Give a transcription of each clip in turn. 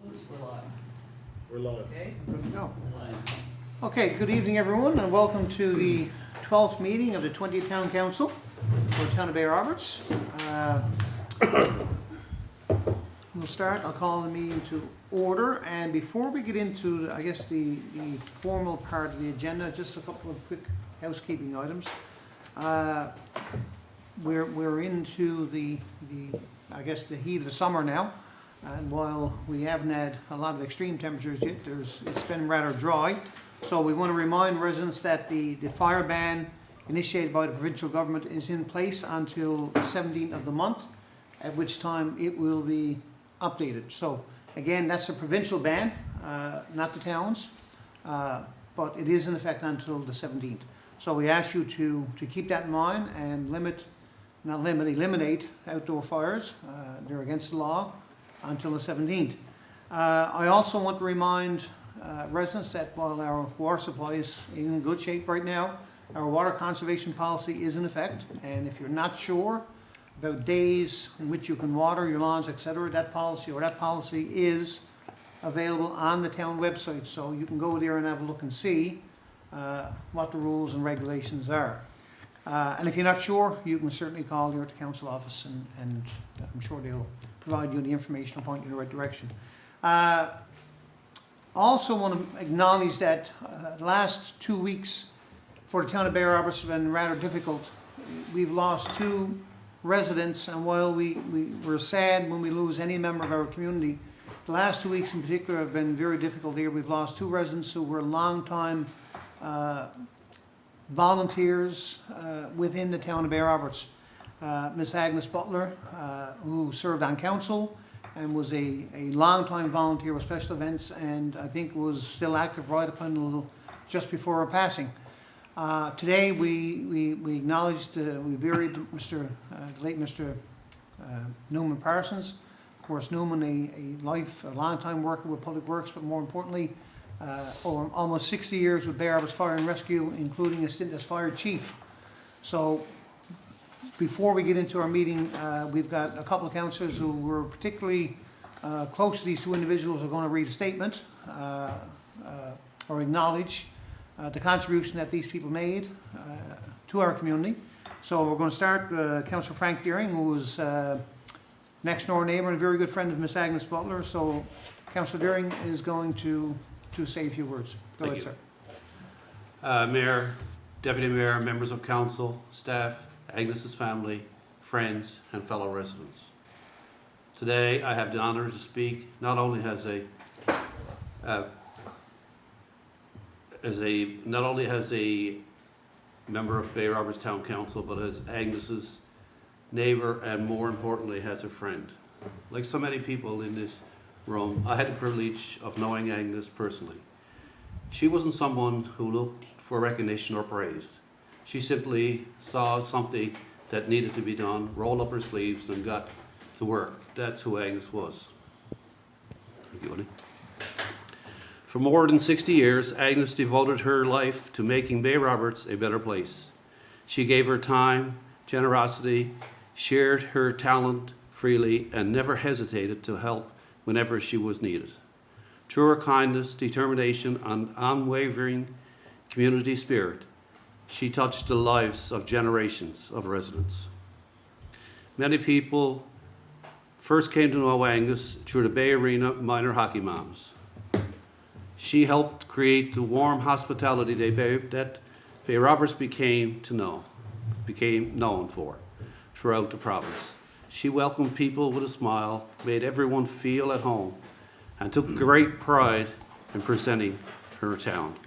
We're live. We're live. Okay? Good to go. We're live. Okay, good evening, everyone, and welcome to the 12th meeting of the 20th Town Council for the Town of Bay Roberts. We'll start. I'll call the meeting to order, and before we get into, I guess, the formal part of the agenda, just a couple of quick housekeeping items. We're into the I guess the heat of the summer now, and while we haven't had a lot of extreme temperatures yet, it's been rather dry. So we want to remind residents that the fire ban initiated by the provincial government is in place until the 17th of the month, at which time it will be updated. So again, that's a provincial ban, not the towns, but it is in effect until the 17th. So we ask you to keep that in mind and eliminate outdoor fires. They're against the law until the 17th. I also want to remind residents that while our water supply is in good shape right now, our water conservation policy is in effect, and if you're not sure about days in which you can water your lawns, etc., that policy is available on the town website, so you can go there and have a look and see what the rules and regulations are. And if you're not sure, you can certainly call here at the council office, and I'm sure they'll provide you the information and point you in the right direction. Also want to acknowledge that the last 2 weeks for the town of Bay Roberts have been rather difficult. We've lost 2 residents, and while we're sad when we lose any member of our community, the last 2 weeks in particular have been very difficult here. We've lost 2 residents who were long-time volunteers within the town of Bay Roberts. Miss Agnes Butler, who served on council and was a long-time volunteer with special events, and I think was still active right up until just before her passing. Today we acknowledged, we buried the late Mr. Newman Parsons. Of course, Newman, a long-time worker with Public Works, but more importantly, over almost 60 years with Bay Roberts Fire and Rescue, including a stint as fire chief. So before we get into our meeting, we've got a couple of councillors who were particularly close to these 2 individuals who are going to read a statement or acknowledge the contribution that these people made to our community. So we're going to start Councillor Frank Deering, who was next door neighbour and a very good friend of Miss Agnes Butler. So Councillor Deering is going to say a few words. Go ahead, sir. Mayor, Deputy Mayor, members of council, staff, Agnes's family, friends, and fellow residents. Today, I have the honour to speak not only as a member of Bay Roberts Town Council, but as Agnes's neighbour, and more importantly, as a friend. Like so many people in this room, I had the privilege of knowing Agnes personally. She wasn't someone who looked for recognition or praise. She simply saw something that needed to be done, rolled up her sleeves, and got to work. That's who Agnes was. Thank you, Willie. For more than 60 years, Agnes devoted her life to making Bay Roberts a better place. She gave her time, generosity, shared her talent freely, and never hesitated to help whenever she was needed. Through her kindness, determination, and unwavering community spirit, she touched the lives of generations of residents. Many people first came to know Agnes through the Bay Arena Minor Hockey Moms. She helped create the warm hospitality that Bay Roberts became known for throughout the province. She welcomed people with a smile, made everyone feel at home, and took great pride in presenting her town.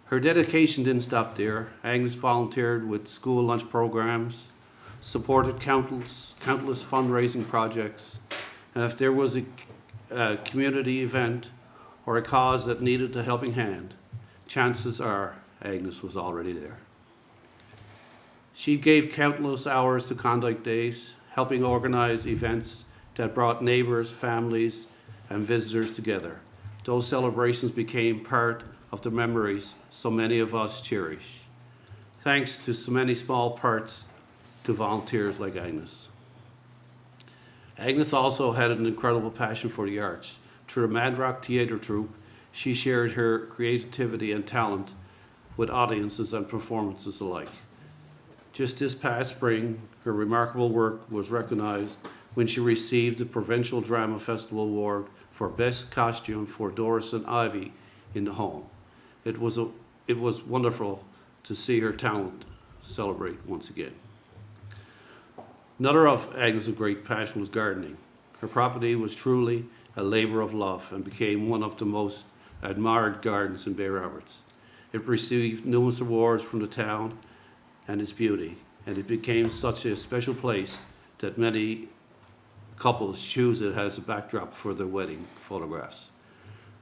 Her dedication didn't stop there. Agnes volunteered with school lunch programs, supported countless fundraising projects, and if there was a community event or a cause that needed a helping hand, chances are Agnes was already there. She gave countless hours to conduct days, helping organize events that brought neighbors, families, and visitors together. Those celebrations became part of the memories so many of us cherish, thanks to so many small parts to volunteers like Agnes. Agnes also had an incredible passion for the arts. Through the Madrock Theatre Troupe, she shared her creativity and talent with audiences and performances alike. Just this past spring, her remarkable work was recognized when she received the Provincial Drama Festival Award for Best Costume for Doris and Ivy in the Home. It was wonderful to see her talent celebrate once again. Another of Agnes' great passion was gardening. Her property was truly a labor of love and became one of the most admired gardens in Bay Roberts. It received numerous awards from the town and its beauty, and it became such a special place that many couples choose it as a backdrop for their wedding photographs.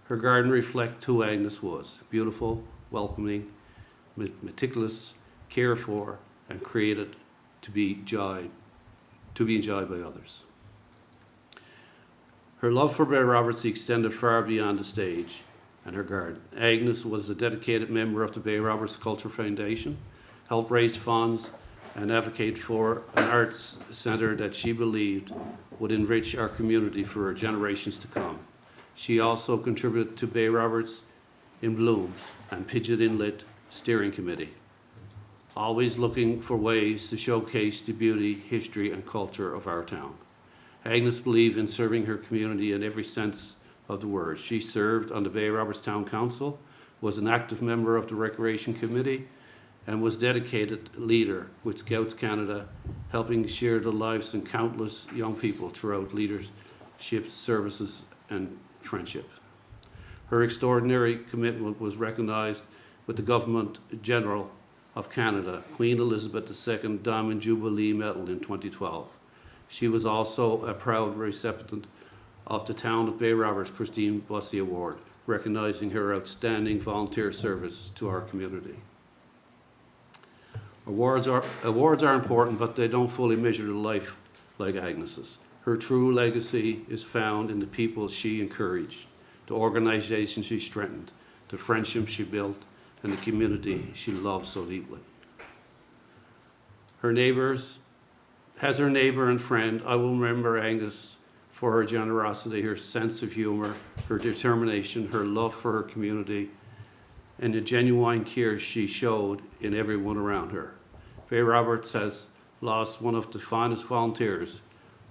Her garden reflects who Agnes was: beautiful, welcoming, meticulous, cared for, and created to be enjoyed by others. Her love for Bay Roberts extended far beyond the stage and her garden. Agnes was a dedicated member of the Bay Roberts Culture Foundation, helped raise funds and advocate for an arts centre that she believed would enrich our community for generations to come. She also contributed to Bay Roberts in Blooms and Pidgeot Inlet Steering Committee, always looking for ways to showcase the beauty, history, and culture of our town. Agnes believed in serving her community in every sense of the word. She served on the Bay Roberts Town Council, was an active member of the Recreation Committee, and was dedicated leader with Scouts Canada, helping share the lives of countless young people throughout leadership, services, and friendship. Her extraordinary commitment was recognized with the Government General of Canada, Queen Elizabeth II Diamond Jubilee Medal in 2012. She was also a proud recipient of the Town of Bay Roberts Christine Bussey Award, recognizing her outstanding volunteer service to our community. Awards are important, but they don't fully measure the life like Agnes's. Her true legacy is found in the people she encouraged, the organizations she strengthened, the friendships she built, and the community she loved so deeply. As her neighbor and friend, I will remember Agnes for her generosity, her sense of humor, her determination, her love for her community, and the genuine care she showed in everyone around her. Bay Roberts has lost one of the finest volunteers,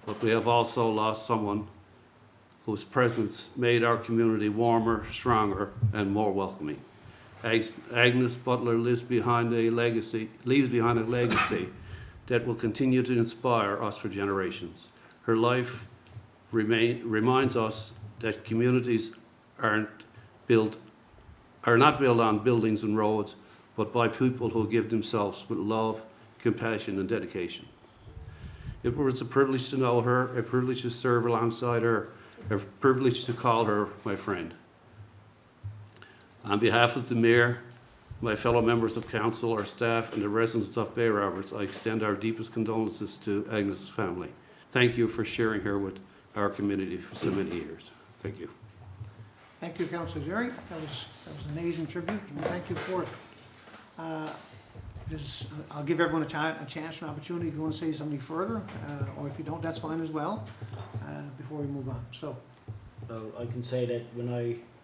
but we have also lost someone whose presence made our community warmer, stronger, and more welcoming. Agnes Butler leaves behind a legacy that will continue to inspire us for generations. Her life reminds us that communities are not built on buildings and roads, but by people who give themselves with love, compassion, and dedication. It was a privilege to know her, a privilege to serve alongside her, a privilege to call her my friend. On behalf of the Mayor, my fellow members of Council, our staff, and the residents of Bay Roberts, I extend our deepest condolences to Agnes' family. Thank you for sharing her with our community for so many years. Thank you. Thank you, Councillor Derry. That was an amazing tribute, and thank you for it. I'll give everyone a chance, an opportunity if you want to say something further, or if you don't, that's fine as well, before we move on. So. Well, I can say that when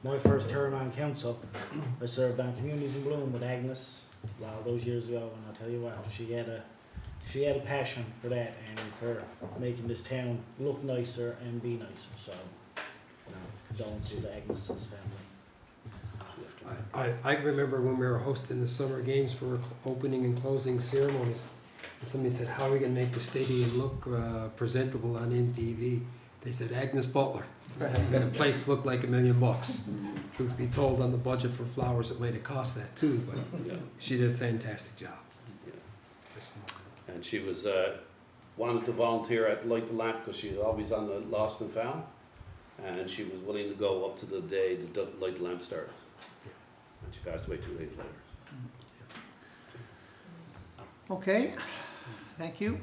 my first term on council, I served on Communities in Bloom with Agnes, wow, those years ago, and I'll tell you what, she had a passion for that and for making this town look nicer and be nicer, so, condolences to Agnes' family. I remember when we were hosting the summer games for opening and closing ceremonies, and somebody said, how are we going to make the stadium look presentable on NTV? They said, Agnes Butler. And the place looked like $1 million. Truth be told, on the budget for flowers, it might have cost that too, but she did a fantastic job. Yeah. And she was wanted to volunteer at Light the Lamp because she was always on the Lost and Found, and she was willing to go up to the day the Light the Lamp started. And she passed away 2 days later. Okay, thank you.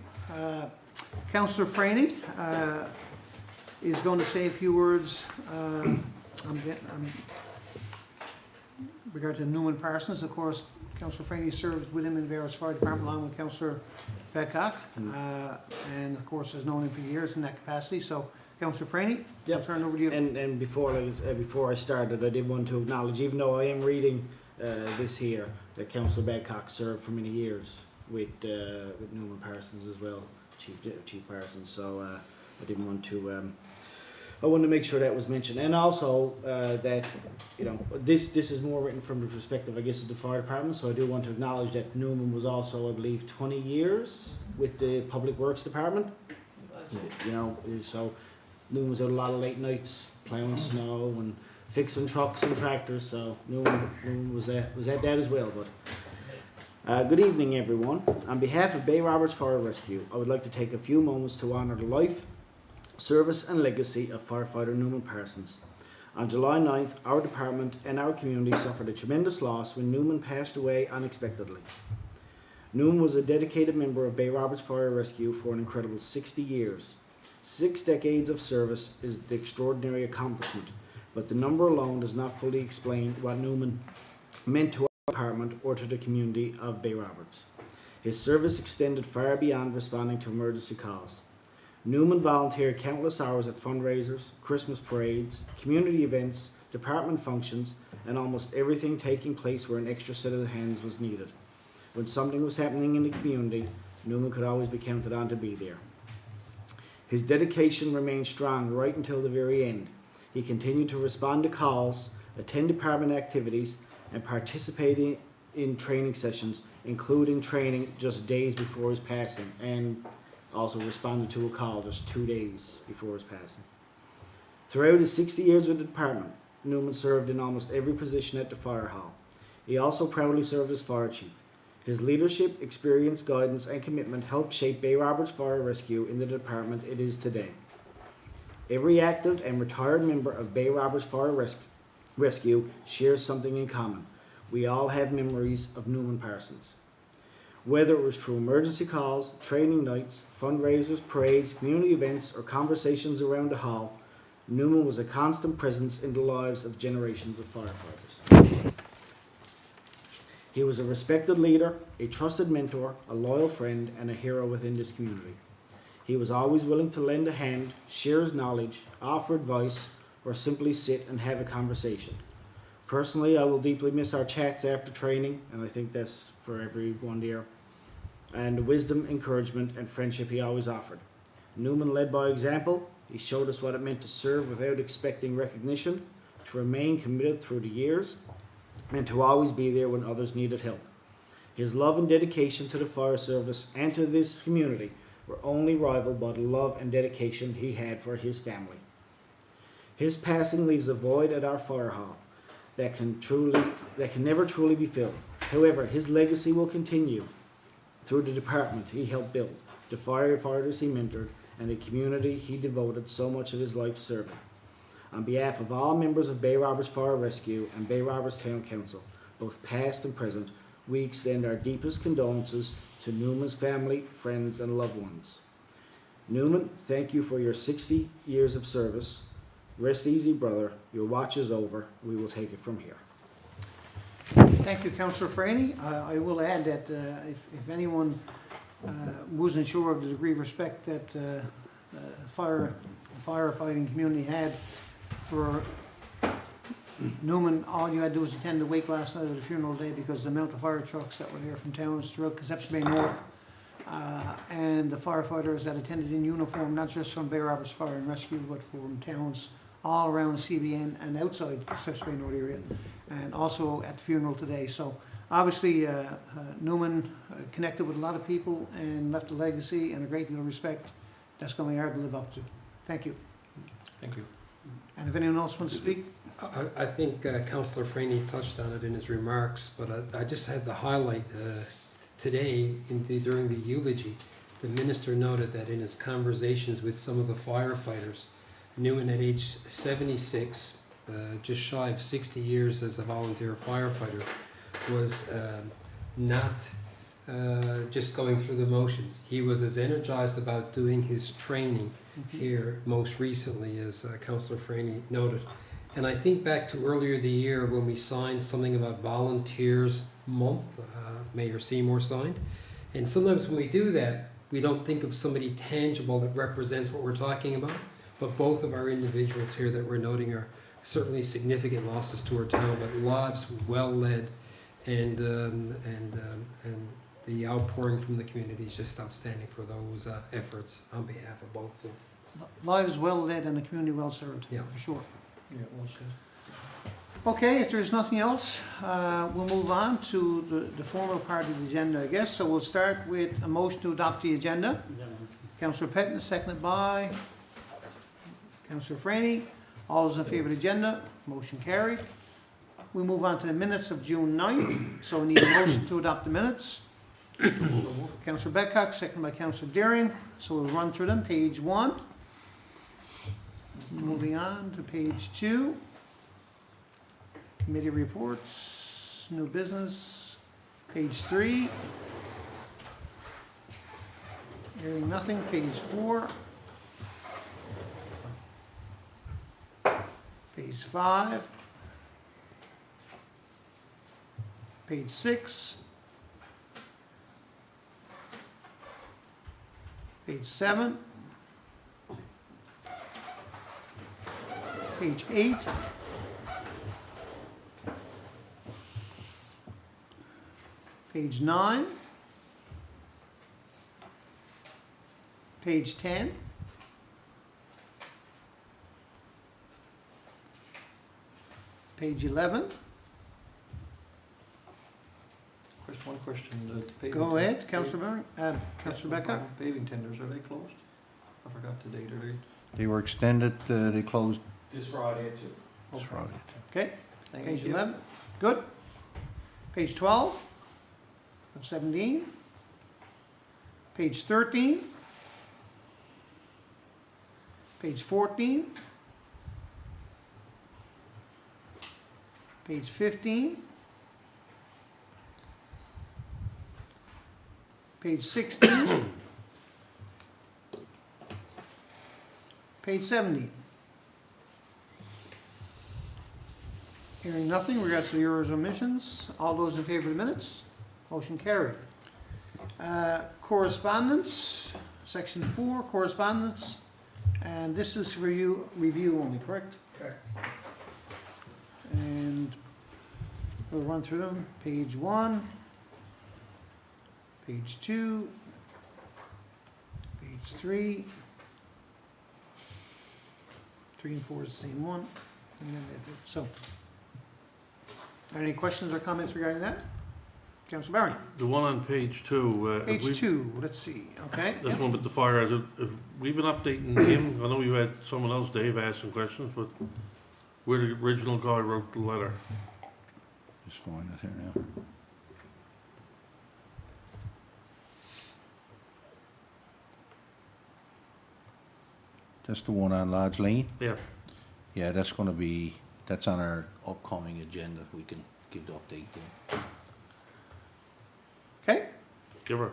Councillor Franey is going to say a few words regarding Newman Parsons. Of course, Councillor Franey serves with him in the various fire department along with Councillor Badcock, and of course has known him for years in that capacity. So, Councillor Franny, I'll Yep. turn it over to you. And before I started, I did want to acknowledge, even though I am reading this here, that Councillor Badcock served for many years with Newman Parsons as well, Chief Parsons. So I didn't want to. I wanted to make sure that was mentioned, and also that this is more written from the perspective, I guess, of the fire department. So I do want to acknowledge that Newman was also, I believe, 20 years with the Public Works Department. So Newman was out a lot of late nights plowing snow and fixing trucks and tractors. So Newman was at that as well. But good evening, everyone. On behalf of Bay Roberts Fire Rescue, I would like to take a few moments to honour the life, service and legacy of firefighter Newman Parsons. On July 9th, our department and our community suffered a tremendous loss when Newman passed away unexpectedly. Newman was a dedicated member of Bay Roberts Fire Rescue for an incredible 60 years. 6 decades of service is the extraordinary accomplishment, but the number alone does not fully explain what Newman meant to our department or to the community of Bay Roberts. His service extended far beyond responding to emergency calls. Newman volunteered countless hours at fundraisers, Christmas parades, community events, department functions, and almost everything taking place where an extra set of hands was needed. When something was happening in the community, Newman could always be counted on to be there. His dedication remained strong right until the very end. He continued to respond to calls, attend department activities, and participate in training sessions, including training just days before his passing, and also responded to a call just 2 days before his passing. Throughout his 60 years with the department, Newman served in almost every position at the fire hall. He also proudly served as fire chief. His leadership, experience, guidance, and commitment helped shape Bay Roberts Fire Rescue in the department it is today. Every active and retired member of Bay Roberts Fire Rescue shares something in common. We all have memories of Newman Parsons. Whether it was through emergency calls, training nights, fundraisers, parades, community events, or conversations around the hall, Newman was a constant presence in the lives of generations of firefighters. He was a respected leader, a trusted mentor, a loyal friend, and a hero within this community. He was always willing to lend a hand, share his knowledge, offer advice, or simply sit and have a conversation. Personally, I will deeply miss our chats after training, and I think that's for everyone there, and the wisdom, encouragement, and friendship he always offered. Newman led by example. He showed us what it meant to serve without expecting recognition, to remain committed through the years, and to always be there when others needed help. His love and dedication to the fire service and to this community were only rivaled by the love and dedication he had for his family. His passing leaves a void at our fire hall that can never truly be filled. However, his legacy will continue through the department he helped build, the firefighters he mentored, and the community he devoted so much of his life serving. On behalf of all members of Bay Roberts Fire Rescue and Bay Roberts Town Council, both past and present, we extend our deepest condolences to Newman's family, friends, and loved ones. Newman, thank you for your 60 years of service. Rest easy, brother. Your watch is over. We will take it from here. Thank you, Councillor Franny. I will add that if anyone wasn't sure of the degree of respect that the firefighting community had for Newman, all you had to do was attend the wake last night of the funeral day, because the amount of fire trucks that were there from towns throughout Conception Bay North, and the firefighters that attended in uniform, not just from Bay Roberts Fire and Rescue, but from towns all around CBN and outside Conception Bay North area, and also at the funeral today. So obviously Newman connected with a lot of people and left a legacy and a great deal of respect that's going to be hard to live up to. Thank you. Thank you. And if anyone else wants to speak? I think Councillor Franny touched on it in his remarks, but I just had to highlight today during the eulogy, the minister noted that in his conversations with some of the firefighters, Newman at age 76, just shy of 60 years as a volunteer firefighter, was not just going through the motions. He was as energized about doing his training here most recently, as Councillor Franny noted. And I think back to earlier the year when we signed something about Volunteers Month, Mayor Seymour signed, And sometimes when we do that, we don't think of somebody tangible that represents what we're talking about. But both of our individuals here that we're noting are certainly significant losses to our town, but lives well led, and the outpouring from the community is just outstanding for those efforts on behalf of both. So, Lives well led and the community well served, Yeah. for sure. Yeah, well said. Okay, if there's nothing else, we'll move on to the formal part of the agenda, I guess. So we'll start with a motion to adopt the agenda. Councillor Petton, seconded by Councillor Franny. All those in favour of the agenda, motion carried. We move on to the minutes of June 9th, so we need a motion to adopt the minutes. Councillor Beckhoff, seconded by Councillor Deering. So we'll run through them. Page 1. Moving on to page 2. Committee reports, new business, page 3. Hearing nothing, page 4. Page 5. Page 6. Page 7. Page 8. Page 9. Page 10. Page 11. Just one question, the paving. Go ahead, Councillor Barry, Councillor Becker. Paving tenders, are they closed? I forgot the date, are they? They were extended, they closed This Friday too. this Friday. Okay, Thank page you. 11. Good. Page 12 of 17. Page 13. Page 14. Page 15. Page 16. Page 17. Hearing nothing, regards to the errors or omissions. All those in favour of the minutes? Motion carried. Correspondence, section 4, correspondence, and this is for you, review only, correct? Correct. And we'll run through them. Page 1, page 2, page 3. 3 and 4 is the same one. And then so, any questions or comments regarding that? Councillor Barry? The one on page 2. Page 2, let's see, okay. This Yep. one with the fire hazard. We've been updating him. I know you had someone else, Dave, ask some questions, but where the original guy wrote the letter. Just find it here now. That's the one on Lodge Lane? Yeah. Yeah, that's gonna be, that's on our upcoming agenda. We can give the update then. Okay, Give her.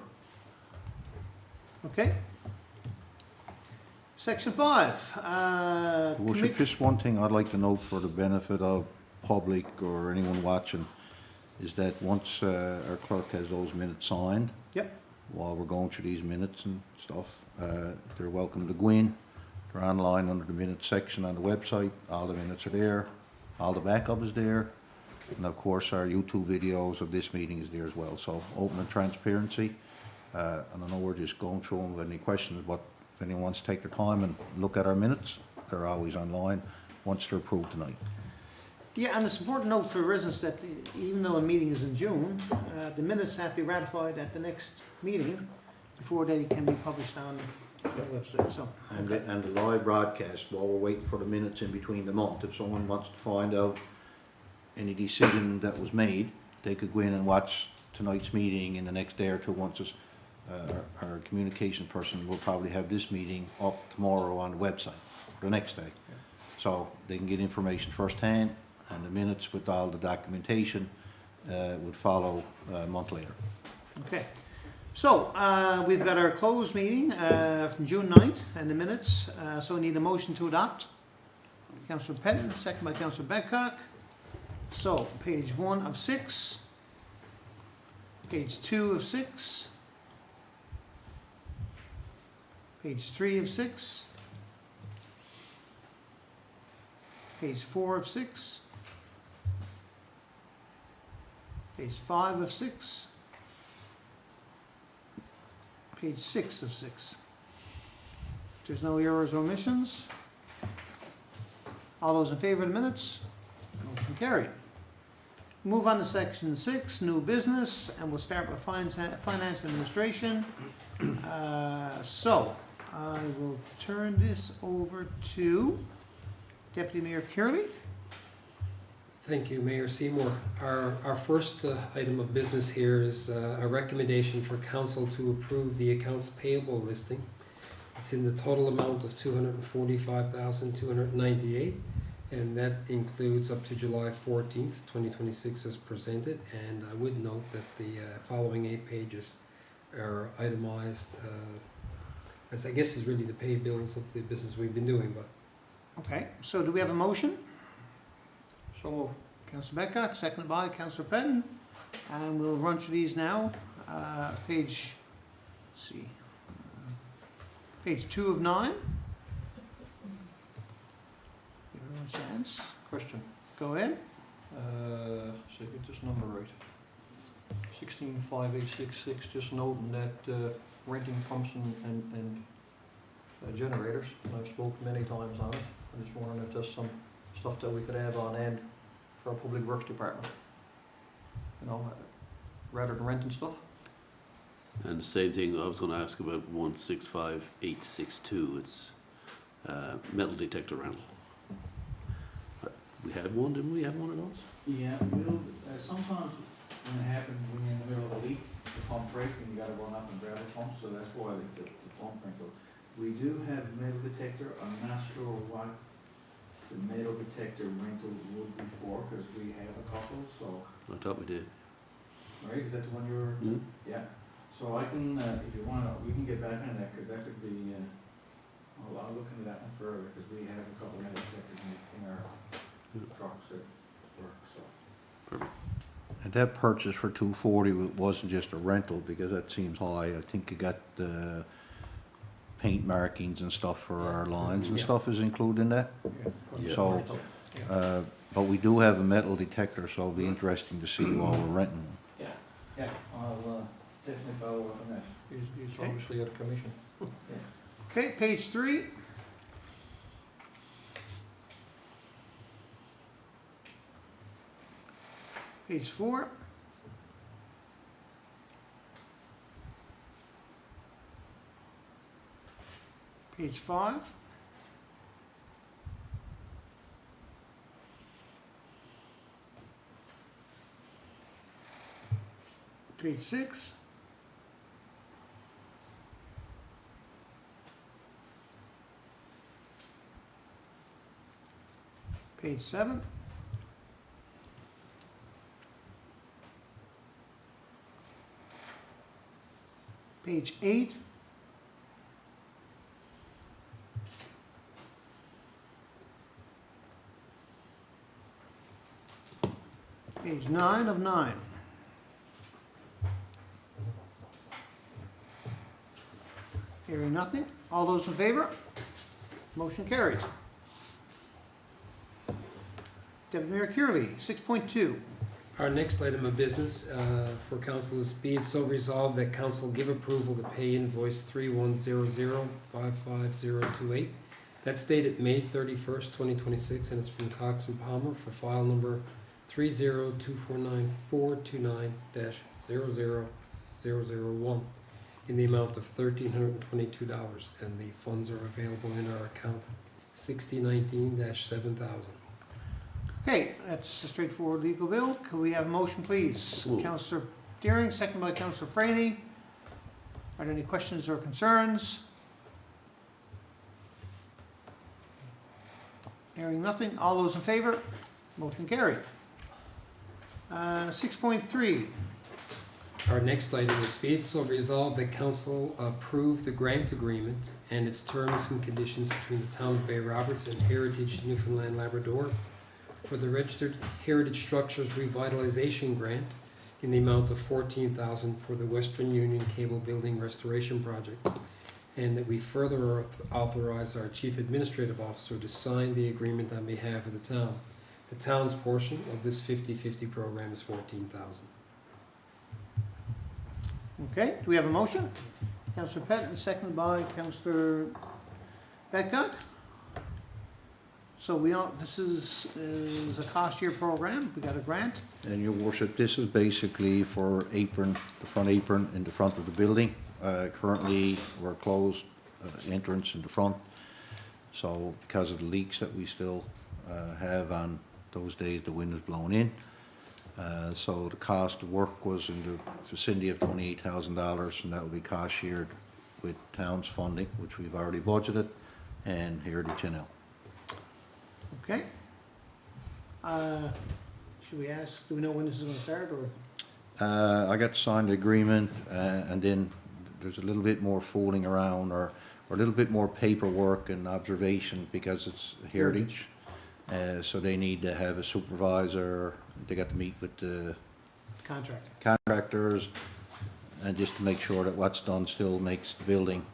okay. Section 5, Worship, just one thing I'd like to note for the benefit of public or anyone watching, is that once our clerk has those minutes signed, Yep. while we're going through these minutes and stuff, they're welcome to go in. They're online under the minutes section on the website. All the minutes are there. All the backup is there. And of course, our YouTube videos of this meeting is there as well. So open and transparency. And I know we're just going through them with any questions, but if anyone wants to take their time and look at our minutes, they're always online once they're approved tonight. Yeah, and it's important to note for residents that even though a meeting is in June, the minutes have to be ratified at the next meeting before they can be published on the website, so. And the live broadcast, while we're waiting for the minutes in between the month, if someone wants to find out any decision that was made, they could go in and watch tonight's meeting in the next day or two. Once it's, our communication person will probably have this meeting up tomorrow on the website for the next day. So they can get information firsthand, and the minutes with all the documentation would follow a month later. Okay, so, we've got our closed meeting, from June 9th, and the minutes, so we need a motion to adopt. Councillor Petton, second by Councillor Badcock. So, page 1 of 6, page 2 of 6, Page 3 of 6. Page 4 of 6. Page 5 of 6. Page 6 of 6. If there's no errors or omissions, all those in favor of the minutes? Motion carried. Move on to section 6, new business, and we'll start with finance administration. So, I will turn this over to Deputy Mayor Kearley. Thank you, Mayor Seymour. Our first item of business here is a recommendation for council to approve the accounts payable listing. It's in the total amount of $245,298, and that includes up to July 14th, 2026 as presented. And I would note that the following 8 pages are itemized, as I guess is really the pay bills of the business we've been doing, but Okay, so do we have a motion? So move. Councillor Becca, seconded by Councillor Penn. And we'll run through these now. Page, let's see, page 2 of 9. Give everyone a chance. Question. Go ahead. So get this number right. 165866, just noting that renting pumps and generators, I've spoken many times on it. I'm just wondering if there's some stuff that we could have on end for our public works department. You know, rather than renting stuff. And the same thing, I was gonna ask about 165862, it's metal detector rental. We had one, didn't we have one of those? Yeah, sometimes when it happens, when you're in the middle of a leak, the pump breaks and you gotta run up and grab a pump, so that's why the pump rental. We do have metal detector, I'm not sure what the metal detector rental would be for, cause we have a couple, so, I thought we did. right, is that the one you're? Hmm? Yeah, so I can, if you wanna, we can get back on that, cause that could be, I'll look into that one further, cause we have a couple metal detectors in our trucks that work, so. And that purchase for $240 wasn't just a rental, because that seems high. I think you got paint markings and stuff for our lines and Yeah. stuff is included in that. Yeah. So, but we do have a metal detector, so it'll be interesting to see while we're renting one. Yeah, I'll, definitely follow up on that. He's obviously at a commission. Okay, page 3. Page 4. Page 5. Page 6. Page 7. Page 8. Page 9 of 9. Hearing nothing. All those in favor? Motion carried. Deputy Mayor Kearley, 6.2. our next item of business for council is be it so resolved that council give approval to pay invoice 3100-55028. That's dated May 31st, 2026, and it's from Cox and Palmer for file number 30249-429-00001 in the amount of $1,322, and the funds are available in our account 6019-7000. Okay, that's a straightforward legal bill. Could we have a motion, please? Move. Councillor Deering, second by Councillor Franny. Are there any questions or concerns? Hearing nothing. All those in favor? Motion carried. 6.3. Our next item is be it so resolved that council approve the grant agreement and its terms and conditions between the town of Bay Roberts and Heritage Newfoundland Labrador for the Registered Heritage Structures Revitalization Grant in the amount of $14,000 for the Western Union Cable Building Restoration Project. and that we further authorize our Chief Administrative Officer to sign the agreement on behalf of the town. The town's portion of this 50/50 program is $14,000. Okay, do we have a motion? Councillor Patton, seconded by Councillor Betcock. So this is a cost year program, we got a grant. And your worship, this is basically for apron, the front apron in the front of the building. Currently, we're closed entrance in the front. So because of the leaks that we still have on those days, the wind is blowing in. So the cost of work was in the vicinity of $28,000, and that will be cost shared with town's funding, which we've already budgeted, and Heritage NL. Okay. Should we ask, do we know when this is gonna start, or? I got signed the agreement, and then there's a little bit more fooling around, or a little bit more paperwork and observation, because it's Heritage. So they need to have a supervisor, they got to meet with the Contract. contractors, and just to make sure that what's done still makes the building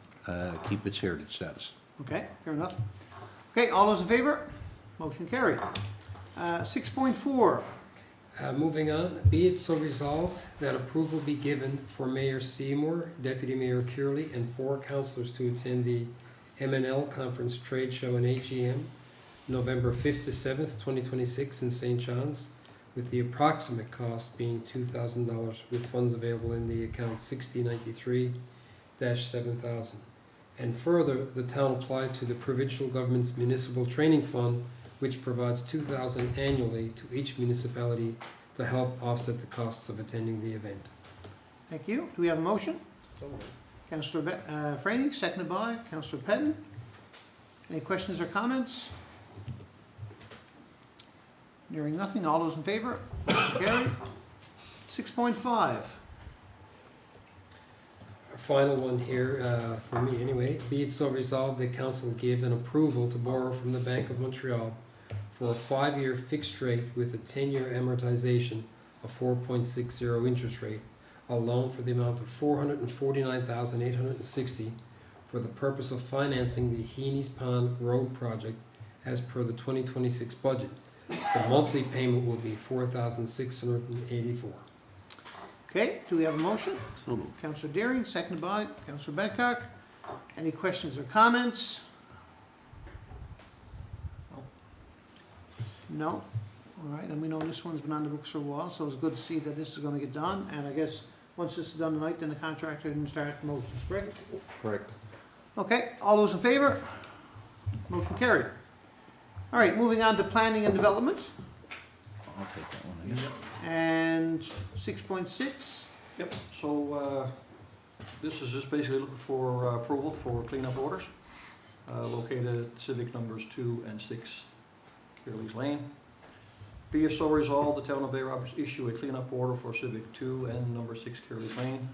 keep its heritage status. Okay, fair enough. Okay, all those in favor? Motion carried. 6.4, Moving on, be it so resolved that approval be given for Mayor Seymour, Deputy Mayor Curley, and 4 councillors to attend the M&L Conference Trade Show and AGM, November 5th to 7th, 2026 in St. John's, with the approximate cost being $2,000, with funds available in the account 6093-7000. And further, the town applied to the provincial government's municipal training fund, which provides $2,000 annually to each municipality to help offset the costs of attending the event. thank you. Do we have a motion? Councillor Franny, seconded by Councillor Patton. Any questions or comments? Hearing nothing, all those in favor? Motion carried. 6.5, Our final one here, for me anyway, be it so resolved that council give an approval to borrow from the Bank of Montreal for a 5-year fixed rate with a 10-year amortization of 4.60 interest rate, a loan for the amount of $449,860 for the purpose of financing the Heaney's Pond Road project as per the 2026 budget. The monthly payment will be $4,684. okay, do we have a motion? So moved. Councillor Deering, seconded by Councillor Betcock. Any questions or comments? No? All right, and we know this one's been on the books for a while, so it's good to see that this is gonna get done, and I guess once this is done tonight, then the contractor can start motions, correct? Correct. Okay, all those in favor? Motion carried. All right, moving on to planning and development, I'll take that one, I guess. and 6.6, Yep, so, this is just basically looking for approval for cleanup orders, located at Civic numbers 2 and 6 Curley's Lane. Be it so resolved, the town of Bay Roberts issue a cleanup order for Civic 2 and number 6 Curley's Lane.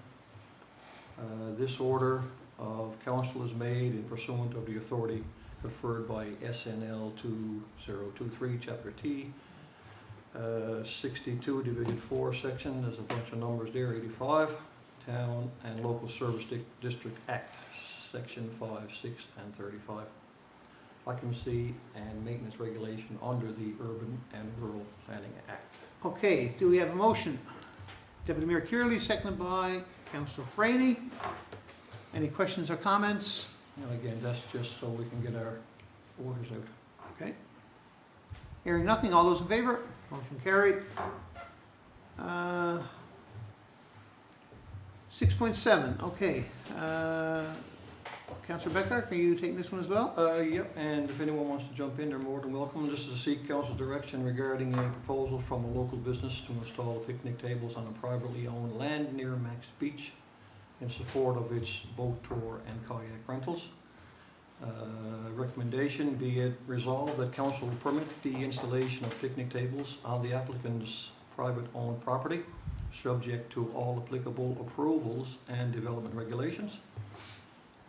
This order of council is made in pursuant of the authority conferred by SNL 2023, Chapter T, 62, Division 4, section, there's a bunch of numbers there, 85, Town and Local Service District Act, Section 5, 6, and 35. Occupancy and maintenance regulation under the Urban and Rural Planning Act. okay, do we have a motion? Deputy Mayor Curley, seconded by Councillor Franny. Any questions or comments? And again, that's just so we can get our orders out. Okay. Hearing nothing, all those in favor? Motion carried. 6.7, okay. Councillor Becker, are you taking this one as well? Yep, and if anyone wants to jump in, they're more than welcome. This is to seek council's direction regarding a proposal from a local business to install picnic tables on a privately owned land near Max Beach in support of its boat tour and kayak rentals. Recommendation, be it resolved that council will permit the installation of picnic tables on the applicant's private-owned property, subject to all applicable approvals and development regulations.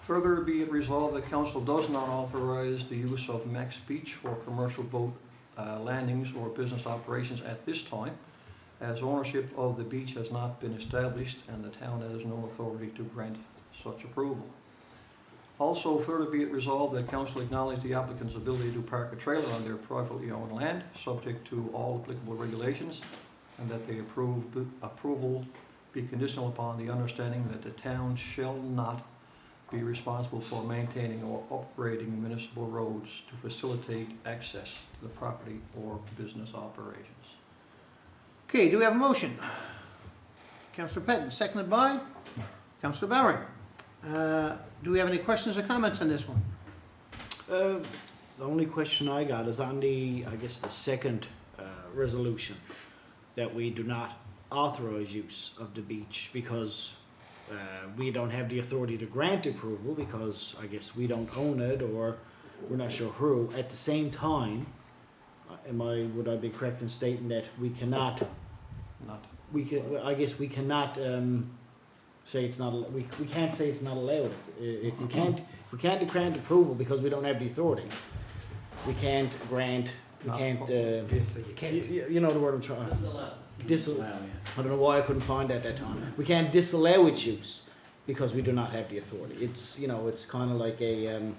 Further, be it resolved that council does not authorize the use of Max Beach for commercial boat landings or business operations at this time, as ownership of the beach has not been established and the town has no authority to grant such approval. Also, further be it resolved that council acknowledge the applicant's ability to park a trailer on their privately owned land, subject to all applicable regulations, and that the approval be conditional upon the understanding that the town shall not be responsible for maintaining or upgrading municipal roads to facilitate access to the property or business operations. Okay, do we have a motion? Councillor Petton, seconded by Councillor Barry. Do we have any questions or comments on this one? The only question I got is on the, I guess, the second resolution, that we do not authorize use of the beach because we don't have the authority to grant approval because I guess we don't own it or we're not sure who. At the same time, would I be correct in stating that we cannot, Not. I guess we cannot say it's not, we can't say it's not allowed. If we can't grant approval because we don't have the authority, we can't grant, we can't, Yeah, so you can't. you know the word I'm trying. Disallow. Wow, I don't know why I couldn't find that time. We can't disallow its use because we do not have the authority. It's, you know, it's kind of like a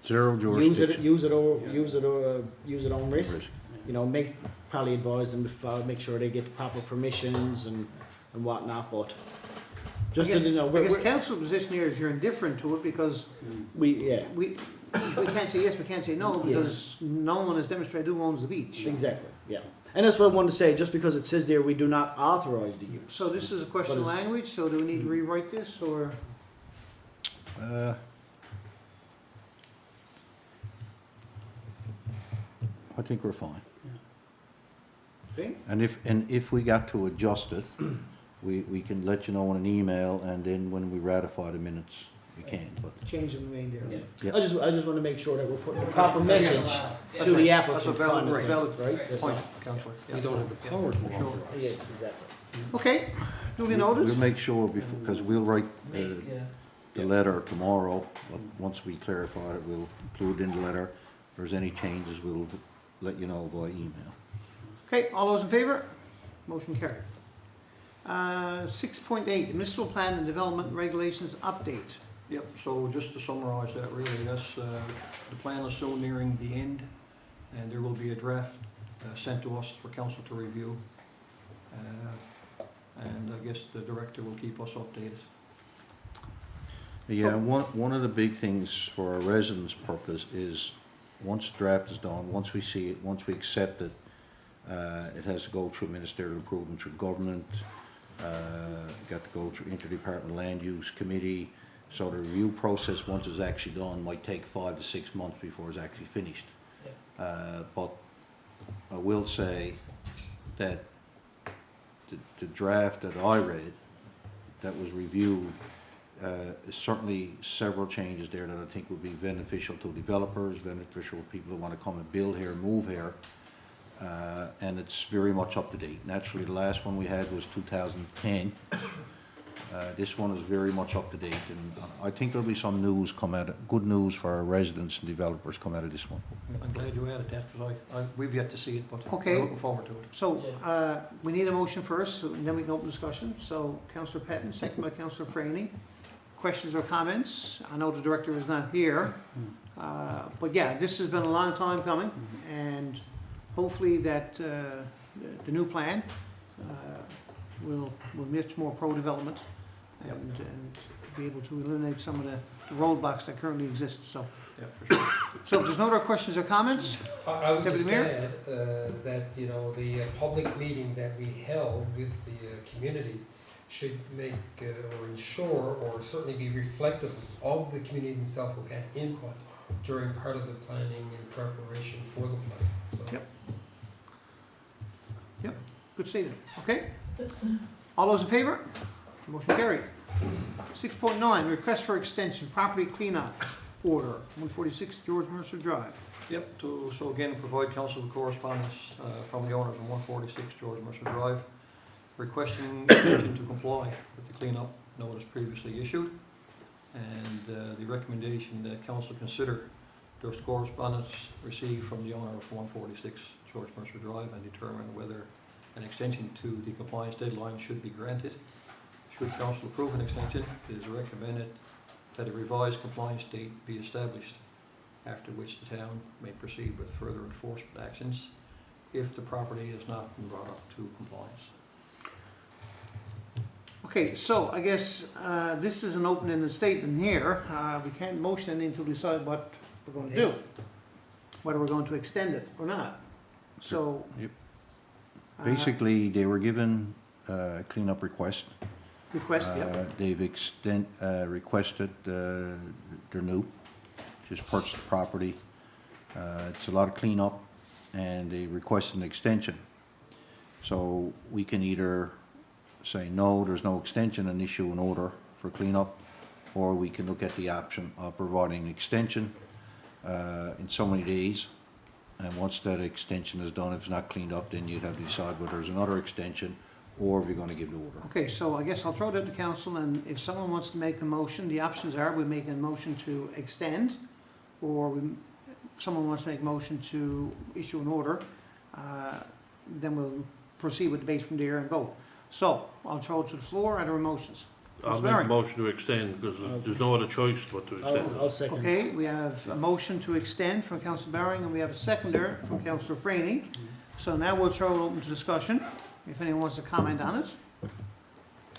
Zero use it, jurisdiction. use it on risk. You know, probably advise them to make sure they get the proper permissions and whatnot. But just I to, you know, guess council position here is you're indifferent to it because we can't say yes, we can't say no because no one has demonstrated who owns the beach. exactly, yeah. And that's what I wanted to say. Just because it says there, we do not authorize the use. So this is a question of But language, so do we need to rewrite this or? I think we're fine. Okay. And if we got to adjust it, we can let you know in an email, and then when we ratify the minutes, we can, but. Change the remainder. Yeah. I just want to make sure that we're putting the proper message to the applicant. That's a valid, kind of thing, valid right? That's point, all. councillor. We don't have the power to Sure. authorize. Yes, exactly. Okay, duly We'll noted. make sure before, because we'll write the letter tomorrow. Once we clarify it, we'll include in the letter. If there's any changes, we'll let you know via email. Okay, all those in favour? Motion carried. 6.8, municipal plan and development regulations update. Yep, so just to summarise that really, that's, the plan is soon nearing the end, and there will be a draft sent to us for council to review. And I guess the director will keep us updated. Yeah, and one of the big things for our residents' purpose is, once the draft is done, once we see it, once we accept it, it has to go through ministerial approval, through government, got to go through interdepartmental land use committee. So the review process, once it's actually done, might take 5 to 6 months before it's actually finished. But I will say that the draft that I read, that was reviewed, certainly several changes there that I think would be beneficial to developers, beneficial to people who want to come and build here, move here. And it's very much up to date. Naturally, the last one we had was 2010. This one is very much up to date, and I think there'll be some news come out, good news for our residents and developers come out of this one. I'm glad you added that, because we've yet to see it, but Okay. we're looking forward to it. So, we need a motion first, and then we can open discussion. So, Councillor Patton, second by Councillor Franey. Questions or comments? I know the director is not here. But yeah, this has been a long time coming, and hopefully that, the new plan, will much more pro-development and be able to eliminate some of the roadblocks that currently exist, so. Yeah, for sure. So if there's no other questions or comments, I would Deputy just Mayor? add that, you know, the public meeting that we held with the community should make or ensure or certainly be reflective of the community itself who had input during part of the planning and preparation for the plan. So. Yep. Good statement, okay? All those in favor? Motion carried. 6.9, request for extension, property cleanup order, 146 George Mercer Drive. Yep, so again, provide council with correspondence from the owners of 146 George Mercer Drive, requesting extension to comply with the cleanup notice previously issued, and the recommendation that council consider those correspondence received from the owner of 146 George Mercer Drive and determine whether an extension to the compliance deadline should be granted. Should council approve an extension, it is recommended that a revised compliance date be established, after which the town may proceed with further enforcement actions if the property has not been brought up to compliance. Okay, so I guess this is an open-ended statement here. We can't motion anything until we decide what we're going to do, whether we're going to extend it or not. So. Yep. Basically. Basically, they were given a cleanup request. Request, yeah. They've requested, they're new, just purchased the property. It's a lot of cleanup, and they requested an extension. So we can either say, no, there's no extension, and issue an order for cleanup, or we can look at the option of providing an extension in so many days. And once that extension is done, if it's not cleaned up, then you'd have to decide whether there's another extension or if you're going to give the order. Okay, so I guess I'll throw that to council, and if someone wants to make a motion, the options are we make a motion to extend, or someone wants to make a motion to issue an order, then we'll proceed with debate from there and vote. So, I'll throw it to the floor. Are there motions? I'll make a motion to extend, because there's no other choice but to extend. I'll second. Okay, we have a motion to extend from Councillor Baring, and we have a seconder from Councillor Franny. So now we'll throw it open to discussion, if anyone wants to comment on it.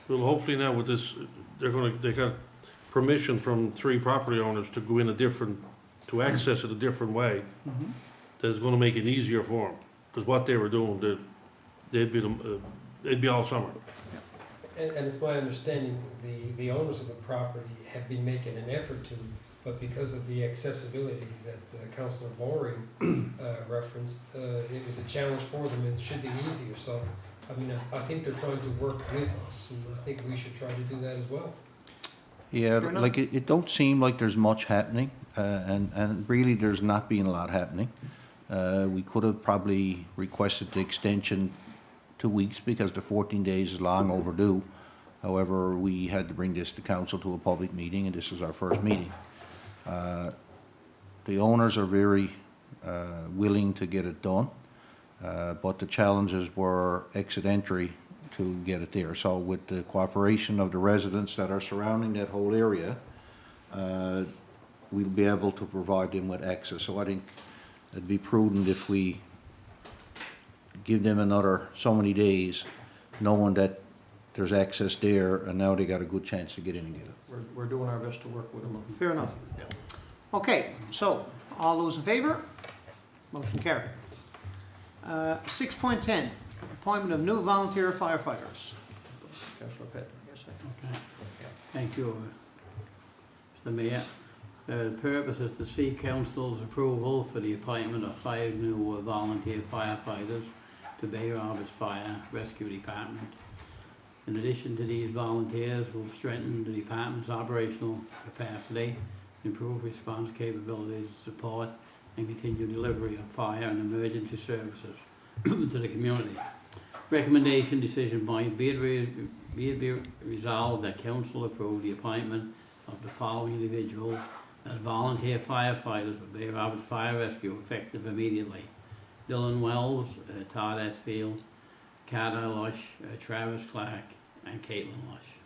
Well, hopefully now with this, they got permission from 3 property owners to go in to access it a different way. That's gonna make it easier for them, because what they were doing, they'd be all summer. And it's my understanding, the owners of the property have been making an effort to, but because of the accessibility that Councillor Boring referenced, it was a challenge for them. It should be easier. So, I mean, I think they're trying to work with us, and I think we should try to do that as well. Yeah, Fair enough. like it don't seem like there's much happening, and really there's not been a lot happening. We could have probably requested the extension 2 weeks because the 14 days is long overdue. However, we had to bring this to council to a public meeting, and this is our first meeting. The owners are very willing to get it done, but the challenges were exit entry to get it there. So with the cooperation of the residents that are surrounding that whole area, we'll be able to provide them with access. So I think it'd be prudent if we give them another so many days, knowing that there's access there, and now they got a good chance to get in and get it. We're doing our best to work with them. Fair enough. Okay, so, all those in favor? Motion carried. 6.10, appointment of new volunteer firefighters. Councillor Petton, yes, Okay. Thank you, Mr. Mayor. The purpose is to seek council's approval for the appointment of 5 new volunteer firefighters to Bay Roberts Fire Rescue Department. In addition to these volunteers, will strengthen the department's operational capacity, improve response capabilities, support and continue delivery of fire and emergency services to the community. Recommendation decision point, be it resolved that council approve the appointment of the following individuals as volunteer firefighters for Bay Roberts Fire Rescue effective immediately. Dylan Wells, Todd Atfield, Carter Lush, Travis Clark, and Caitlin Lush.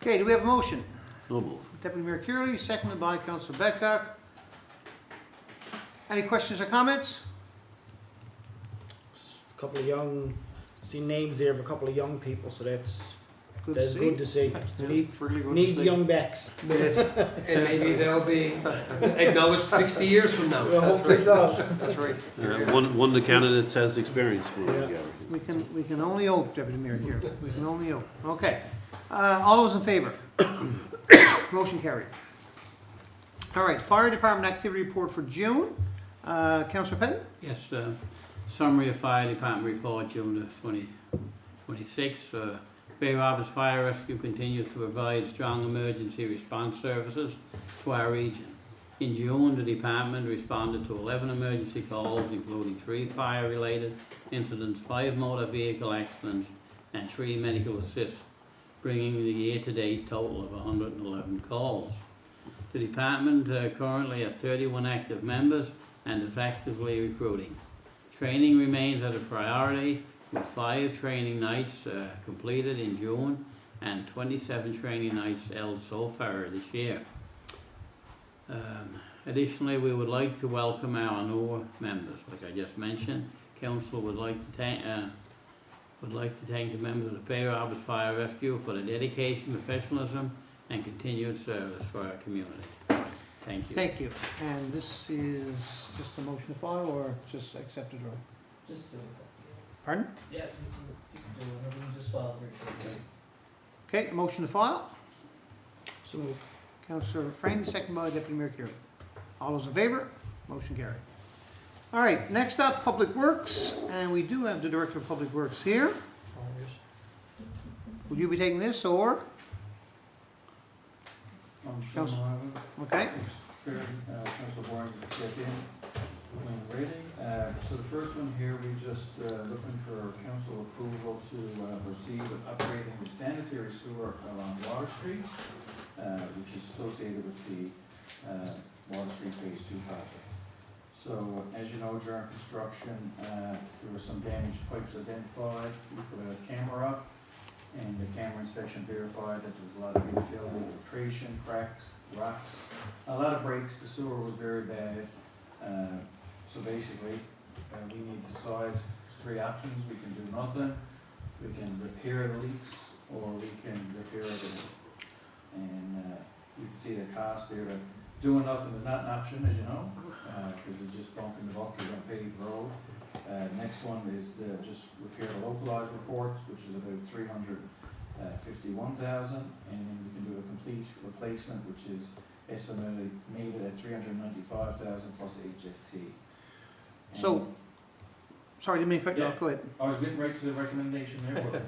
Okay, do we have a motion? So move. Deputy Mayor Curley, seconded by Councillor Bedcock. Any questions or comments? A couple of young, see names there of a couple of young people, so that's Good to good see. to see. It's really good to Needs see. young backs. And maybe they'll be acknowledged 60 years from now. Hopefully so. That's right. One of the candidates has experience for it. Yeah. We can only hope, Deputy Mayor Curley. We can only hope. Okay. All those in favor? Motion carried. All right, Fire Department activity report for June. Councillor Penn? Yes, summary of Fire Department report, June the 26th. Bay Roberts Fire Rescue continues to provide strong emergency response services to our region. In June, the department responded to 11 emergency calls, including 3 fire-related incidents, 5 motor vehicle accidents, and 3 medical assists, bringing the year-to-date total of 111 calls. The department currently has 31 active members and is actively recruiting. Training remains as a priority, with 5 training nights completed in June and 27 training nights held so far this year. Additionally, we would like to welcome our newer members, like I just mentioned. Council would like to thank the members of the Fair Harbors Fire Rescue for their dedication, professionalism, and continued service for our community. Thank you. Thank you. And this is just a motion to file or just accepted or? Just do it. Pardon? Yeah, you can do it, whatever, you just file briefly. Okay, a motion to file. So moved. Councillor Franny, second by Deputy Mayor Curie. All those in favor? Motion carried. All right, next up, Public Works, and we do have the Director of Public Works here. Would you be taking this, or? Council- Okay, Council Warren, get in when ready. So the first one here, we just looking for council approval to proceed with upgrading the sanitary sewer along Water Street, which is associated with the Water Street Phase 2 project. So as you know, during construction, there were some damaged pipes identified. We put a camera up, and the camera inspection verified that there was a lot of infill, infiltration, cracks, rocks, a lot of breaks. The sewer was very bad. So basically, we need to decide three options. We can do nothing, we can repair the leaks, or we can repair everything. And you can see the cost there. Doing nothing is not an option, as you know, because it's just bumping the bucket on a paved road. Next one is just repair the localized reports, which is about $351,000, and then we can do a complete replacement, which is estimated at $395,000 plus HST. so, sorry, didn't mean to cut you off, go ahead. I was getting right to the recommendation there, but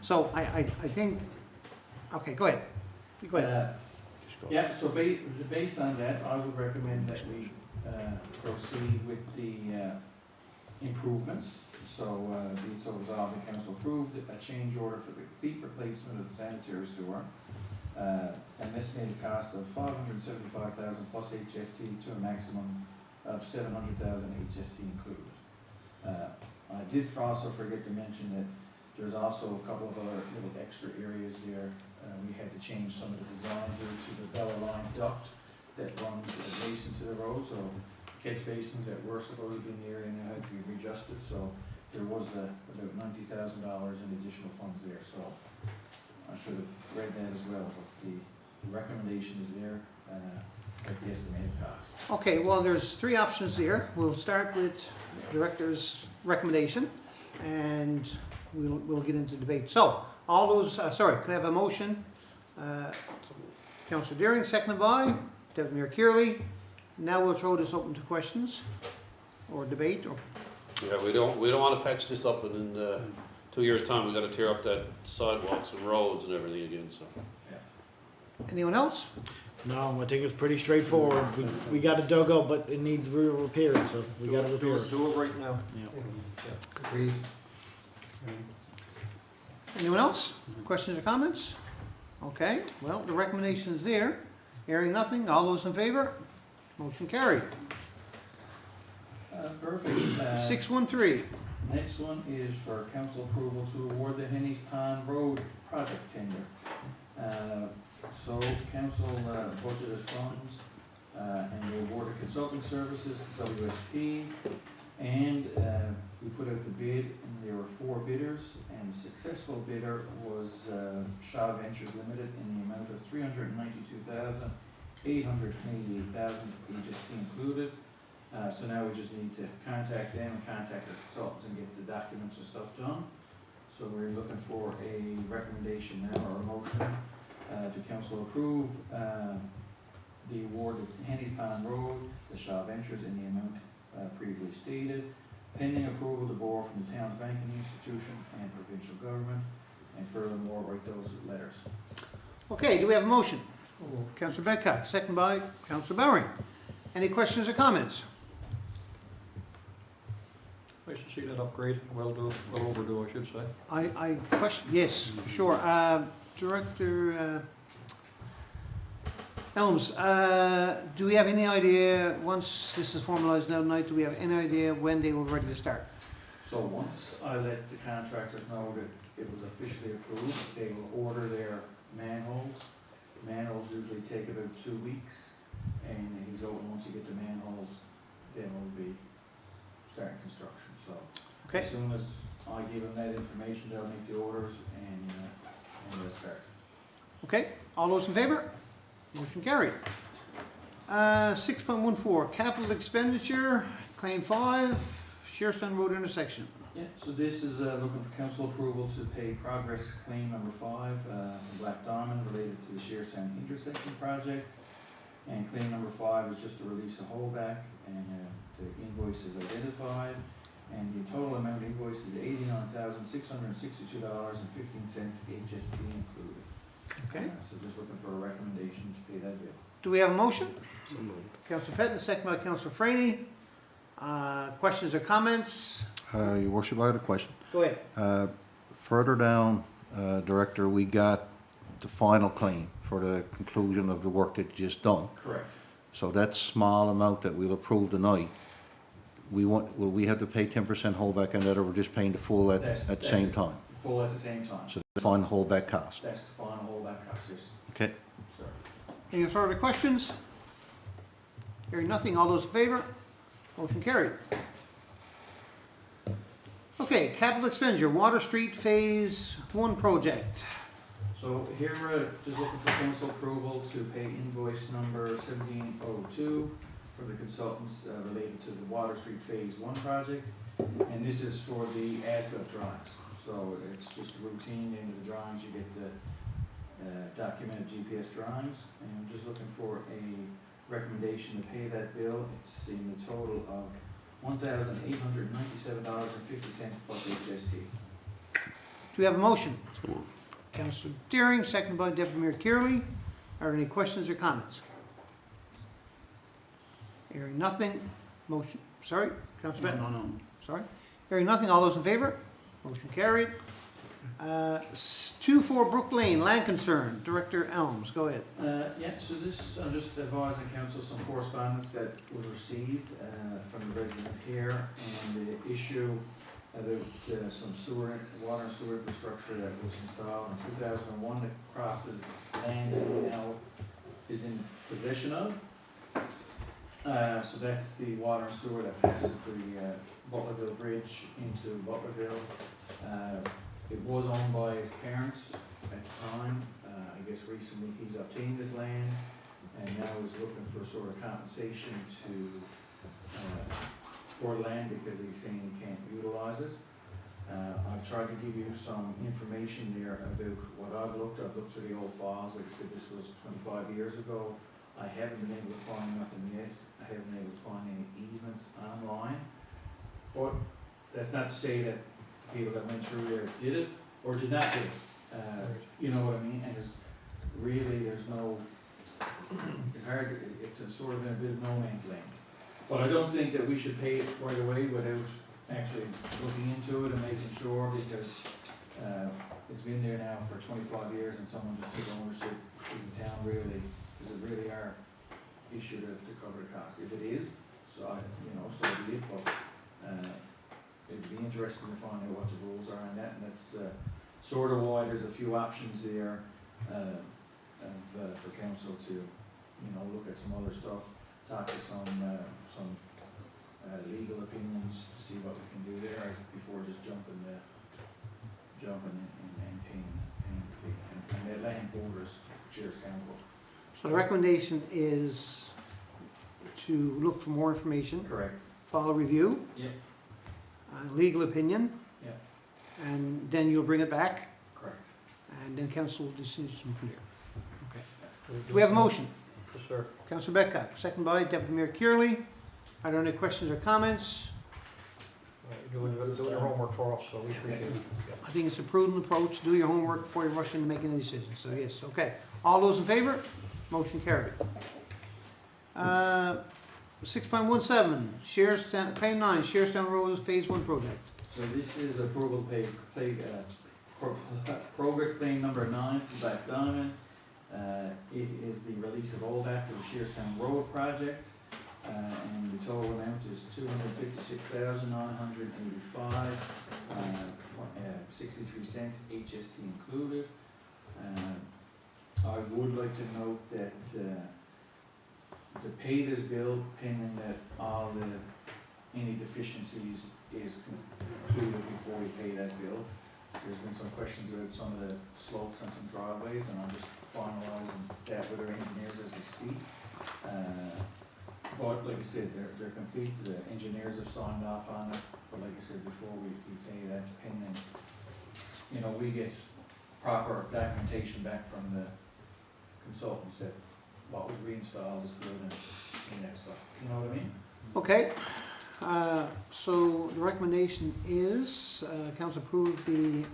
So I think, okay, go ahead. Go ahead. yeah, so based on that, I would recommend that we proceed with the improvements. So be it so resolved, the council approved a change order for the complete replacement of the sanitary sewer. An estimated cost of $575,000 plus HST to a maximum of $700,000 HST included. I did also forget to mention that there's also a couple of other little extra areas there. We had to change some of the design due to the Bella Line duct that runs adjacent to the road, so catch basins that were supposed to be in the area now had to be readjusted, so there was about $90,000 in additional funds there, so I should have read that as well, but the recommendation is there, at the estimated cost. Okay, well, there's three options here. We'll start with Director's recommendation, and we'll get into debate. So, all those, sorry, can I have a motion? Councillor Deering, seconded by Deputy Mayor Kearley. Now we'll throw this open to questions or debate, or, Yeah, we don't wanna patch this up, and in 2 years' time, we gotta tear up that sidewalks and roads and everything again, so. anyone else? No, I think it's pretty straightforward. We got it dug up, but it needs real repairing, so we gotta repair it. Do it right now. Yeah. Agreed. Anyone else? Questions or comments? Okay, well, the recommendation is there. Hearing nothing, all those in favor? Motion carried. Perfect. 613. Next one is for council approval to award the Henny's Pond Road project tender. So council budgeted funds, and they awarded consulting services to WSP, and we put out the bid, and there were 4 bidders, and the successful bidder was Shaw Ventures Limited in the amount of $392,888, HST included. So now we just need to contact them and contact the consultants and get the documents and stuff done. So we're looking for a recommendation now, or a motion, to council approve the award of Henny's Pond Road to Shaw Ventures in the amount previously stated, pending approval to borrow from the town's banking institution and provincial government, and furthermore, write those letters. Okay, do we have a motion? Councillor Bedcock, second by Councillor Bowering. Any questions or comments? I should see that upgrade, well overdue, I should say. I question, yes, sure. Director Elms, do we have any idea, once this is formalized now tonight, do we have any idea when they were ready to start? So once I let the contractors know that it was officially approved, they will order their manholes, Manholes usually take about 2 weeks, and he's open once you get the manholes, then we'll be starting construction, so. Okay. As soon as I give them that information, they'll make the orders and they'll start. Okay, all those in favor? Motion carried. 6.14, capital expenditure, claim 5, Shearstown Road intersection. Yeah, so this is looking for council approval to pay progress claim number 5 from Black Diamond related to the Shearstown intersection project. And claim number 5 is just to release a holdback, and the invoice is identified. And the total amount invoice is $89,662.15, HST included. Okay, So just looking for a recommendation to pay that bill. do we have a motion? Councillor Petton, second by Councillor Franny. Questions or comments? Your worship, I had a question. Go ahead. Further down, Director, we got the final claim for the conclusion of the work that you just done. Correct. So that small amount that we'll approve tonight, will we have to pay 10% holdback on that, or we're just paying the full at the same time? Full at the same time. So the final holdback cost, That's the final holdback cost, yes, okay? sir. Any further questions? Hearing nothing, all those in favor? Motion carried. Okay, capital expenditure, Water Street Phase 1 project. So here, just looking for council approval to pay invoice number 1702 for the consultants related to the Water Street Phase 1 project. And this is for the as-built drawings. So it's just routine into the drawings, you get the documented GPS drawings. And I'm just looking for a recommendation to pay that bill. It's in the total of $1,897.50 plus HST. Do we have a motion? Councillor Deering, seconded by Deputy Mayor Kearley. Are there any questions or comments? Hearing nothing, motion, sorry, Councillor Benton? No. Sorry. Hearing nothing, all those in favor? Motion carried. 24 Brook Lane, land concern, Director Elms, go ahead. Yeah, so this, I'm just advising council some correspondence that was received from the resident here, and the issue about some water and sewer infrastructure that was installed in 2001 that crosses land that we now is in possession of. So that's the water and sewer that passes the Butlerville Bridge into Butlerville. It was owned by his parents at the time. I guess recently he's obtained this land and now is looking for sort of compensation for land because he's saying he can't utilize it. I've tried to give you some information there about what I've looked through the old files. Like I said, this was 25 years ago. I haven't been able to find nothing yet. I haven't been able to find any easements online. But that's not to say that people that went through there did it or did not do it. You know what I mean? And there's no, it's hard, it's sort of in a bit of no man's land. But I don't think that we should pay it right away without actually looking into it and making sure, because it's been there now for 25 years and someone just took ownership. Is the town really, is it really our issue to cover the cost? If it is, so so be it, but it'd be interesting to find out what the rules are on that, and that's sort of why there's a few options there for council to, look at some other stuff, talk to some legal opinions to see what we can do there before just jumping and paying the fee. And that land borders Shearstown Road. So the recommendation is to look for more information, Correct. file a review, Yep. legal opinion, Yep. and then you'll bring it back, Correct. and then council will decision from here. Okay. Do we have a motion? Yes, sir. Councillor Betcock, second by Deputy Mayor Kearley. Are there any questions or comments? You're doing your homework for us, so we appreciate it. I think it's a prudent approach. Do your homework before you rush into making any decisions. So yes, okay. All those in favor? Motion carried. 6.17, Shearstown, claim 9, Shearstown Road Phase 1 project. So this is approval to pay progress claim number 9 for Black Diamond. It is the release of holdback for the Shearstown Road project. And the total amount is $256,985, 63 cents, HST included. I would like to note that, to pay this bill pending that all any deficiencies is concluded before we pay that bill. There's been some questions about some of the slopes and some driveways, and I'm just finalizing that with our engineers as we speak. But like I said, they're complete, the engineers have signed off on it, but like I said before, we pay that pending, we get proper documentation back from the consultants that what was reinstalled is good and that stuff, you know what I mean? Okay, so the recommendation is, council approve the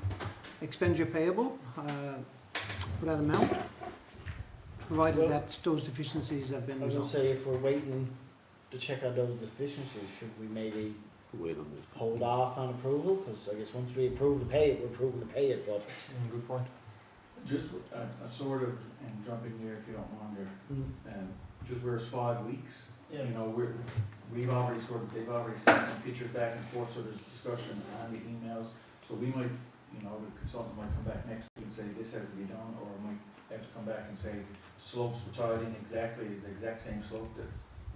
expenditure payable, for that amount, provided Well- that those deficiencies have been I was gonna resolved. say, if we're waiting to check out those deficiencies, should we maybe Wait on this. hold off on approval? Cause I guess once we approve to pay it, we're approving to pay it, but. Good point. Just, sort of, and jumping here if you don't mind, just where it's 5 weeks, Yeah. we've already they've already sent some pictures back and forth, so there's discussion on the emails. So we might, the consultant might come back next week and say this has to be done, or might have to come back and say slopes were tied in exactly, is the exact same slope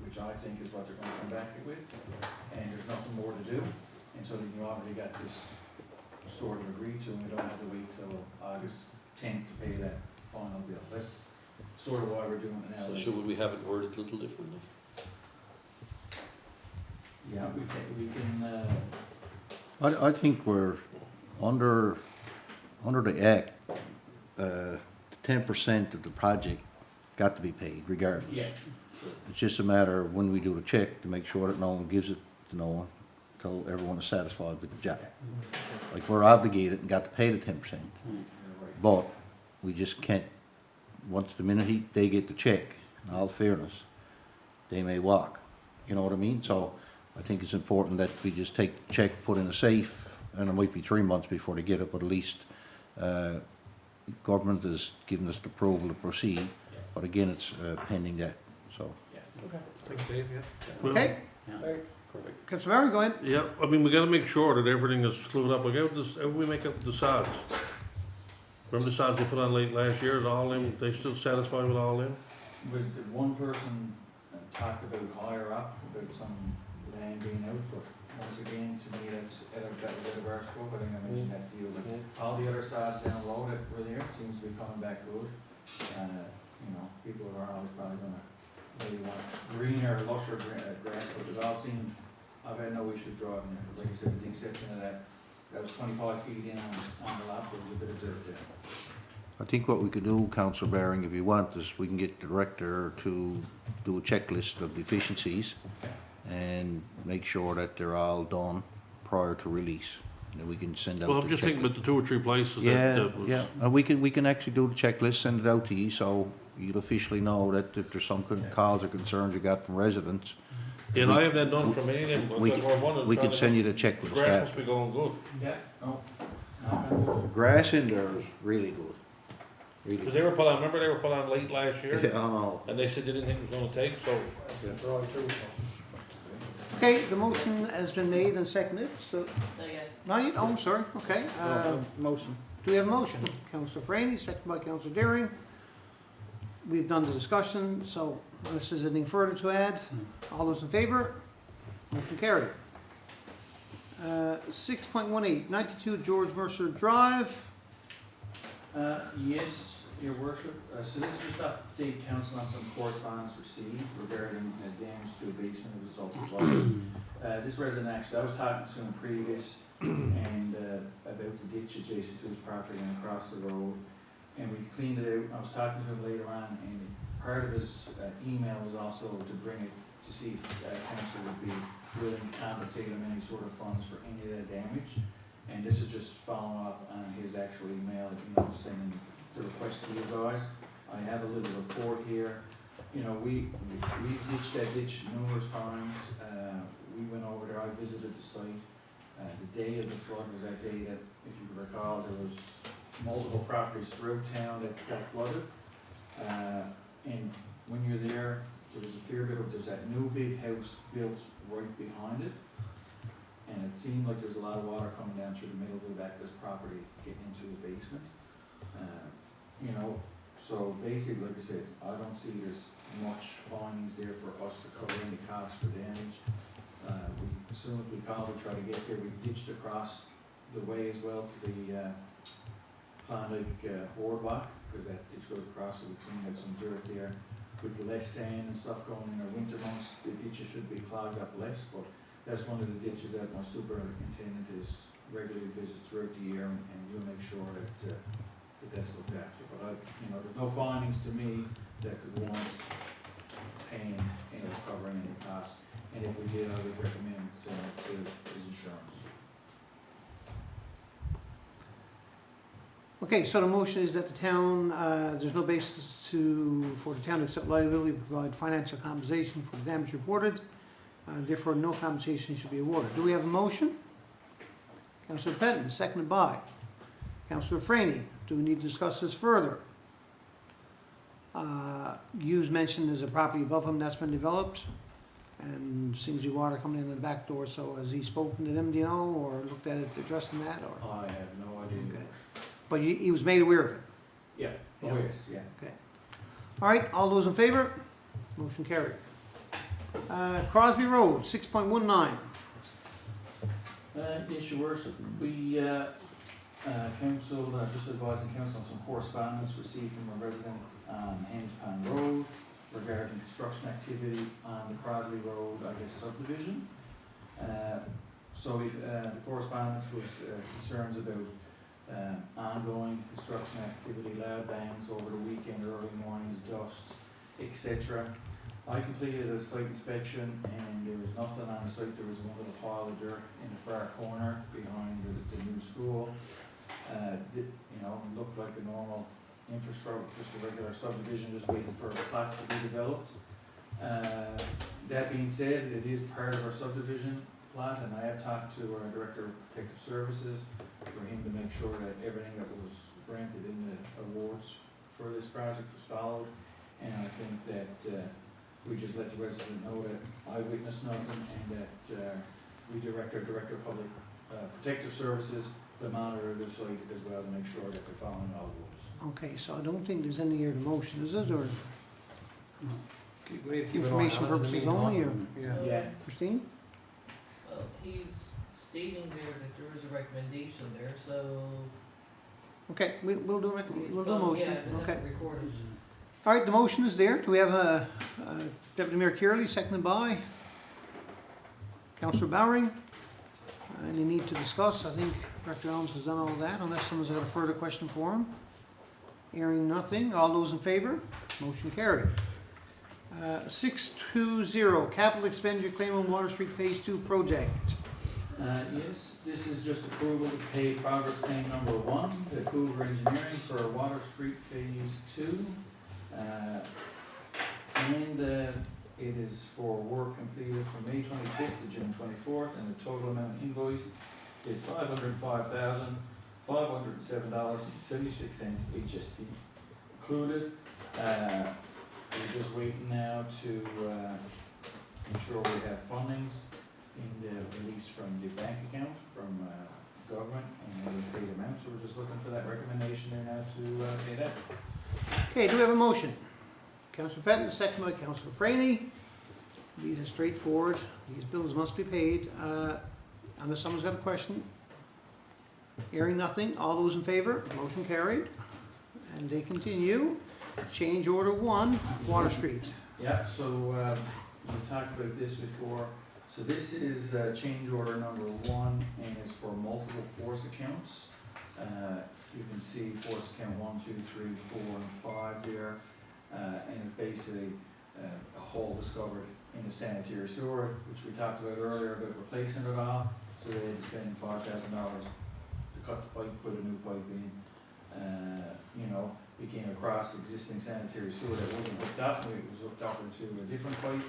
which I think is what they're gonna come back with, and there's nothing more to do. And so then you already got this sort of agreed to, and we don't have to wait till August 10th to pay that final bill. That's sort of why we're doing it now. So should we have it worded a little differently? Yeah, we can, I think we're under the act, 10% of the project got to be paid regardless. yeah, It's just a matter of when we do the check to make sure that no one gives it to no one until everyone is satisfied with the job. Like, we're obligated and got to pay the 10%, you're right. but we just can't, once the minute they get the check, in all fairness, they may walk, you know what I mean? So I think it's important that we just take the check, put in a safe, and it might be 3 months before they get it, but at least, government has given us the approval to proceed, but again, it's pending that, so. Okay. Thanks, Dave, yeah. Well, Okay, Sorry. Perfect. councillor Barry, go ahead. Yeah, I mean, we gotta make sure that everything is screwed up, like how we make up the sods? Remember the sods they put on late last year, is all them, they still satisfied with all them? Was the one person talked about higher up, about some land being out, but once again, to me, that was out of our scope. I think I mentioned that to you, but all the other sides down the road that were there, it seems to be coming back good. People are always probably gonna really want greener, lusher grass, but it all seemed, I've had no issue driving there, like I said, with the exception of that was 25 feet in on the lap, there was a bit of dirt there. I think what we could do, Councillor Baring, if you want, is we can get the director to do a checklist of deficiencies and make sure that they're all done prior to release. And then we can send out Well, the I'm just thinking checklist. about the 2 or 3 places Yeah, that was. yeah, and we can actually do the checklist, send it out to you, so you'll officially know that if there's some calls or concerns you got from residents, Yeah, and I have that done from any of them. we That's what I wanted, we trying can to- send you the check The with the grass staff. must be going good, Yeah, no, no, The grass in there is really good, really because good. they were put on, remember they were put on late last year? Yeah, I know. And they said they didn't think it was gonna take, so. dry too, so. Okay, the motion has been made and seconded, so, Again. no, you, oh, I'm sorry, okay. Motion. Do we have a motion? Councillor Franny, second by Councillor Deering. We've done the discussion, so unless there's anything further to add, all those in favour? Motion carried. 6.18, 92 George Mercer Drive. Yes, your worship, so this is just update council on some correspondence received regarding damage to a basement as a result of flooding. This resident actually, I was talking to him previous and about the ditch adjacent to his property and across the road. And we cleaned it out, I was talking to him later on, and part of his email was also to bring it, to see if council would be willing to compensate him any sort of funds for any of that damage. And this is just following up on his actual email, sending the request to you guys. I have a little report here. We ditched that ditch numerous times. We went over there, I visited the site. The day of the flood was that day that, if you recall, there was multiple properties throughout town that got flooded. And when you're there, there was a fair bit of, there's that new big house built right behind it. And it seemed like there's a lot of water coming down through the middle of the back of this property, getting into the basement. So basically, like I said, I don't see there's much findings there for us to cover any cost for damage. As soon as we called, we tried to get there, we ditched across the way as well to the, Pond Lake boardwalk, because that ditch goes across, so we cleaned out some dirt there. With the less sand and stuff going in our winter months, the ditches should be clogged up less, but that's one of the ditches that my superintendent is regularly visits throughout the year, and we'll make sure that that's looked after. But there's no findings to me that could warrant paying or covering any costs. And if we did, I would recommend sending it to his insurance. Okay, so the motion is that the town, there's no basis for the town to accept liability to provide financial compensation for the damage reported. Therefore, no compensation should be awarded. Do we have a motion? Councillor Penton, seconded by Councillor Franny. Do we need to discuss this further? Hughes mentioned there's a property above him that's been developed, and seems to be water coming in the back door, so has he spoken to them, do you know, or looked at it, addressing that, or? I have no idea. Okay. But he was made aware of it? Yeah, Yeah. oh yes, yeah. All right, all those in favor? Motion carried. Crosby Road, 6.19. Yes, your worship, we, council, just advising council on some correspondence received from a resident on Hens Pond Road regarding construction activity on the Crosby Road, subdivision. So the correspondence was concerns about ongoing construction activity, loud bangs over the weekend, early mornings, dust, etc. I completed a site inspection and there was nothing on the site. There was one little pile of dirt in the far corner behind the new school. Looked like a normal infrastructure, just a regular subdivision, just waiting for plots to be developed. That being said, it is part of our subdivision plot, and I have talked to our Director of Protective Services for him to make sure that everything that was granted in the awards for this project was followed. And I think that we just let the resident know that I witnessed nothing, and that we direct our Director of Public Protective Services to monitor the site as well to make sure that they're following all the rules. Okay, so I don't think there's any here to motion, is it, or We need to keep an eye information on it in the purposes meantime. only, or Yeah. Christine? Well, he's stating there that there is a recommendation there, so. Okay, we'll do a motion, Yeah, but okay. have it recorded. All right, the motion is there. Do we have a Deputy Mayor Kearley, seconded by Councillor Bowering? Any need to discuss? I think Director Elms has done all of that, unless someone's got a further question for him. Hearing nothing. All those in favor? Motion carried. 620, capital expenditure claim on Water Street Phase 2 project. Yes, this is just approval to pay progress claim number 1 to Coover Engineering for Water Street Phase 2. It is for work completed from May 25th to June 24th, and the total amount invoiced is $505,507.76 HST included. We're just waiting now to ensure we have fundings in the release from the bank account from government, and we paid amount, so we're just looking for that recommendation there now to pay that. Okay, do we have a motion? Councillor Patton, second by Councillor Franny. These are straightforward. These bills must be paid. Unless someone's got a question. Hearing nothing. All those in favor? Motion carried. And they continue. Change order 1, Water Street. Yeah, so we talked about this before. So this is change order number 1, and it's for multiple force accounts. You can see force account 1, 2, 3, 4, and 5 there. And it's basically a hole discovered in the sanitary sewer, which we talked about earlier about replacing it all. So they had to spend $5,000 to cut the pipe, put a new pipe in. We came across existing sanitary sewer that wasn't hooked up. It was hooked up into a different pipe,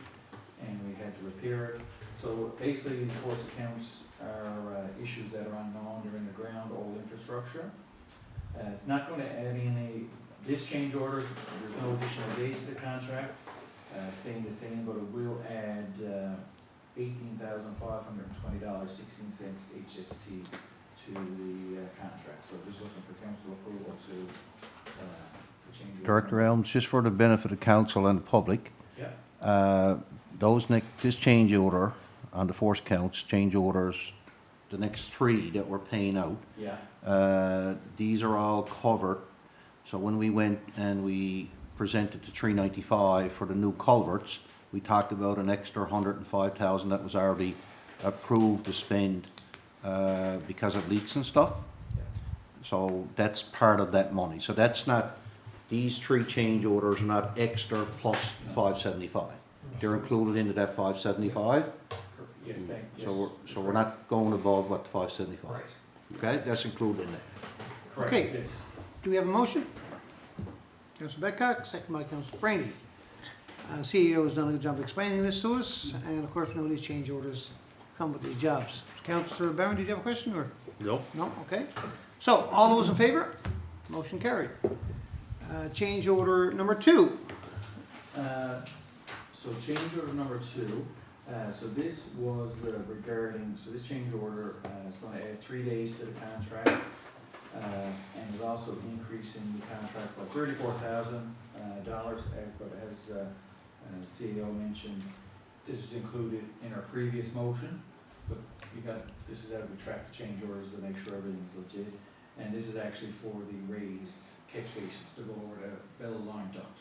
and we had to repair it. So basically, the force accounts are issues that are unknown. They're in the ground, old infrastructure. It's not going to add any. This change order, there's no additional days to the contract, staying the same, but it will add $18,520.16 HST to the contract. So just looking for council approval for the change order. Director Elms, just for the benefit of council and the public, Yeah, this change order on the force counts, change orders, the next 3 that we're paying out, yeah, these are all covered. So when we went and we presented the 395 for the new culverts, we talked about an extra 105,000 that was already approved to spend because of leaks and stuff. yeah. So that's part of that money. So that's not, these 3 change orders are not extra plus 575. They're included into that 575. Yes, thank, yes. So we're not going above what the 575. Right, Okay, that's included in there. correct, Okay. yes. Do we have a motion? Councillor Betcock, second by Councillor Franny. CEO has done a good job explaining this to us, and of course, we know these change orders come with these jobs. Councillor Barron, did you have a question, or? No? No, okay. So, all those in favor? Motion carried. Change order number 2. So change order number 2, so this was regarding, so this change order is going to add 3 days to the contract, and is also increasing the contract by $34,000, but as CEO mentioned, this is included in our previous motion, but this is how we track the change orders to make sure everything's legit, and this is actually for the raised catch basins to go over the Bella Line duct.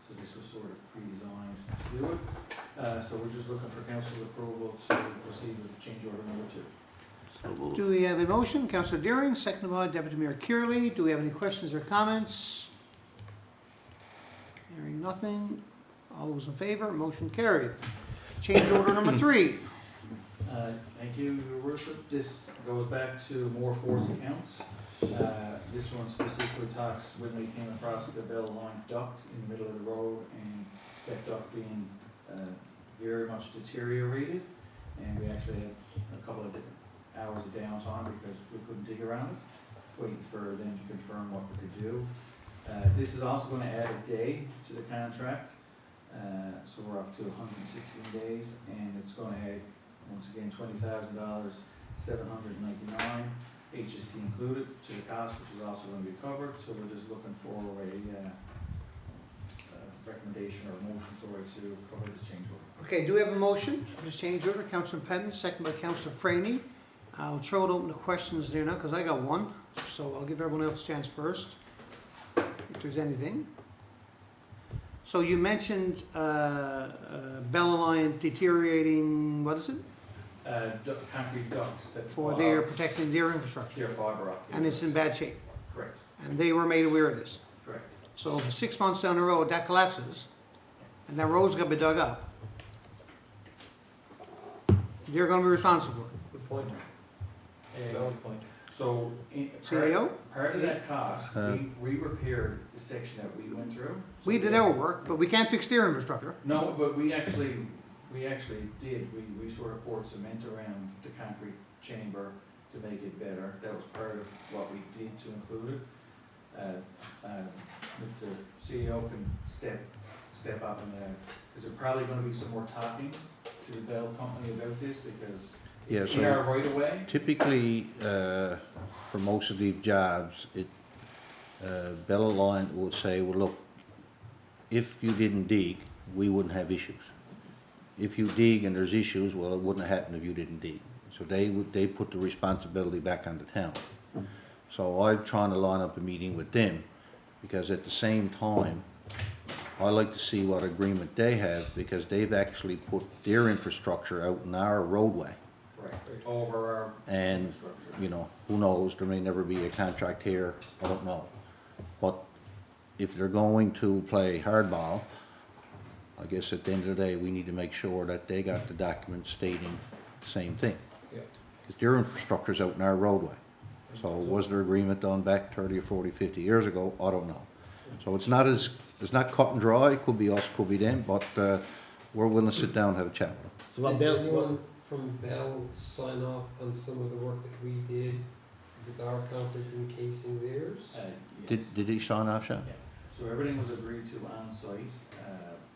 So this was sort of pre-designed to do it. So we're just looking for council's approval to proceed with change order number 2. So moved. Do we have a motion? Councillor Deering, seconded by Deputy Mayor Kearley. Do we have any questions or comments? Hearing nothing. All those in favor? Motion carried. Change order number 3. Thank you, Your Worship. This goes back to more force accounts. This one specifically talks when we came across the Bell Line duct in the middle of the road, and that duct being very much deteriorated, and we actually had a couple of hours of downtime because we couldn't dig around it, waiting for them to confirm what we could do. This is also going to add a day to the contract, so we're up to 116 days, and it's going to add, once again, $20,000, $799, HST included, to the cost, which is also going to be covered. So we're just looking for a recommendation or a motion to cover this change order. Okay, do we have a motion for this change order? Councillor Penn, second by Councillor Franny. I'll throw it open to questions there now, because I got one, so I'll give everyone else a chance first, if there's anything. So you mentioned Bella Line deteriorating, what is it? Concrete duct. that- For their protecting their infrastructure, Their fiber optic. and it's in bad shape, Correct, and they were made aware of this. correct. So if 6 months down the road, that collapses, and that road's gonna be dug up, they're gonna be responsible for it. Good point. Valid point. So, CAO? part of that cost, we repaired the section that we went through. We did our work, but we can't fix their infrastructure. No, but we actually did, we sort of poured cement around the concrete chamber to make it better. That was part of what we did to include it. Mr. CEO can step up and, is there probably gonna be some more talking to the Bell Company about this, because Yeah, it's in so our right of way? typically, for most of these jobs, Bella Line will say, well, look, if you didn't dig, we wouldn't have issues. If you dig and there's issues, well, it wouldn't have happened if you didn't dig. So they put the responsibility back on the town. So I'm trying to line up a meeting with them, because at the same time, I like to see what agreement they have, because they've actually put their infrastructure out in our roadway. Right, over our And, infrastructure. you know, who knows, there may never be a contract here, I don't know. But if they're going to play hardball, I guess at the end of the day, we need to make sure that they got the documents stating the same thing. Yeah. Because their infrastructure's out in our roadway. So was there agreement done back 30 or 40, 50 years ago? I don't know. So it's not cut and dry, it could be us, could be them, but we're willing to sit down and have a chat with them. So what Did Bill, anyone from Bell sign off on some of the work that we did with our concrete encasing theirs? Yes. Did he sign off, Sean? Yeah. So everything was agreed to on site,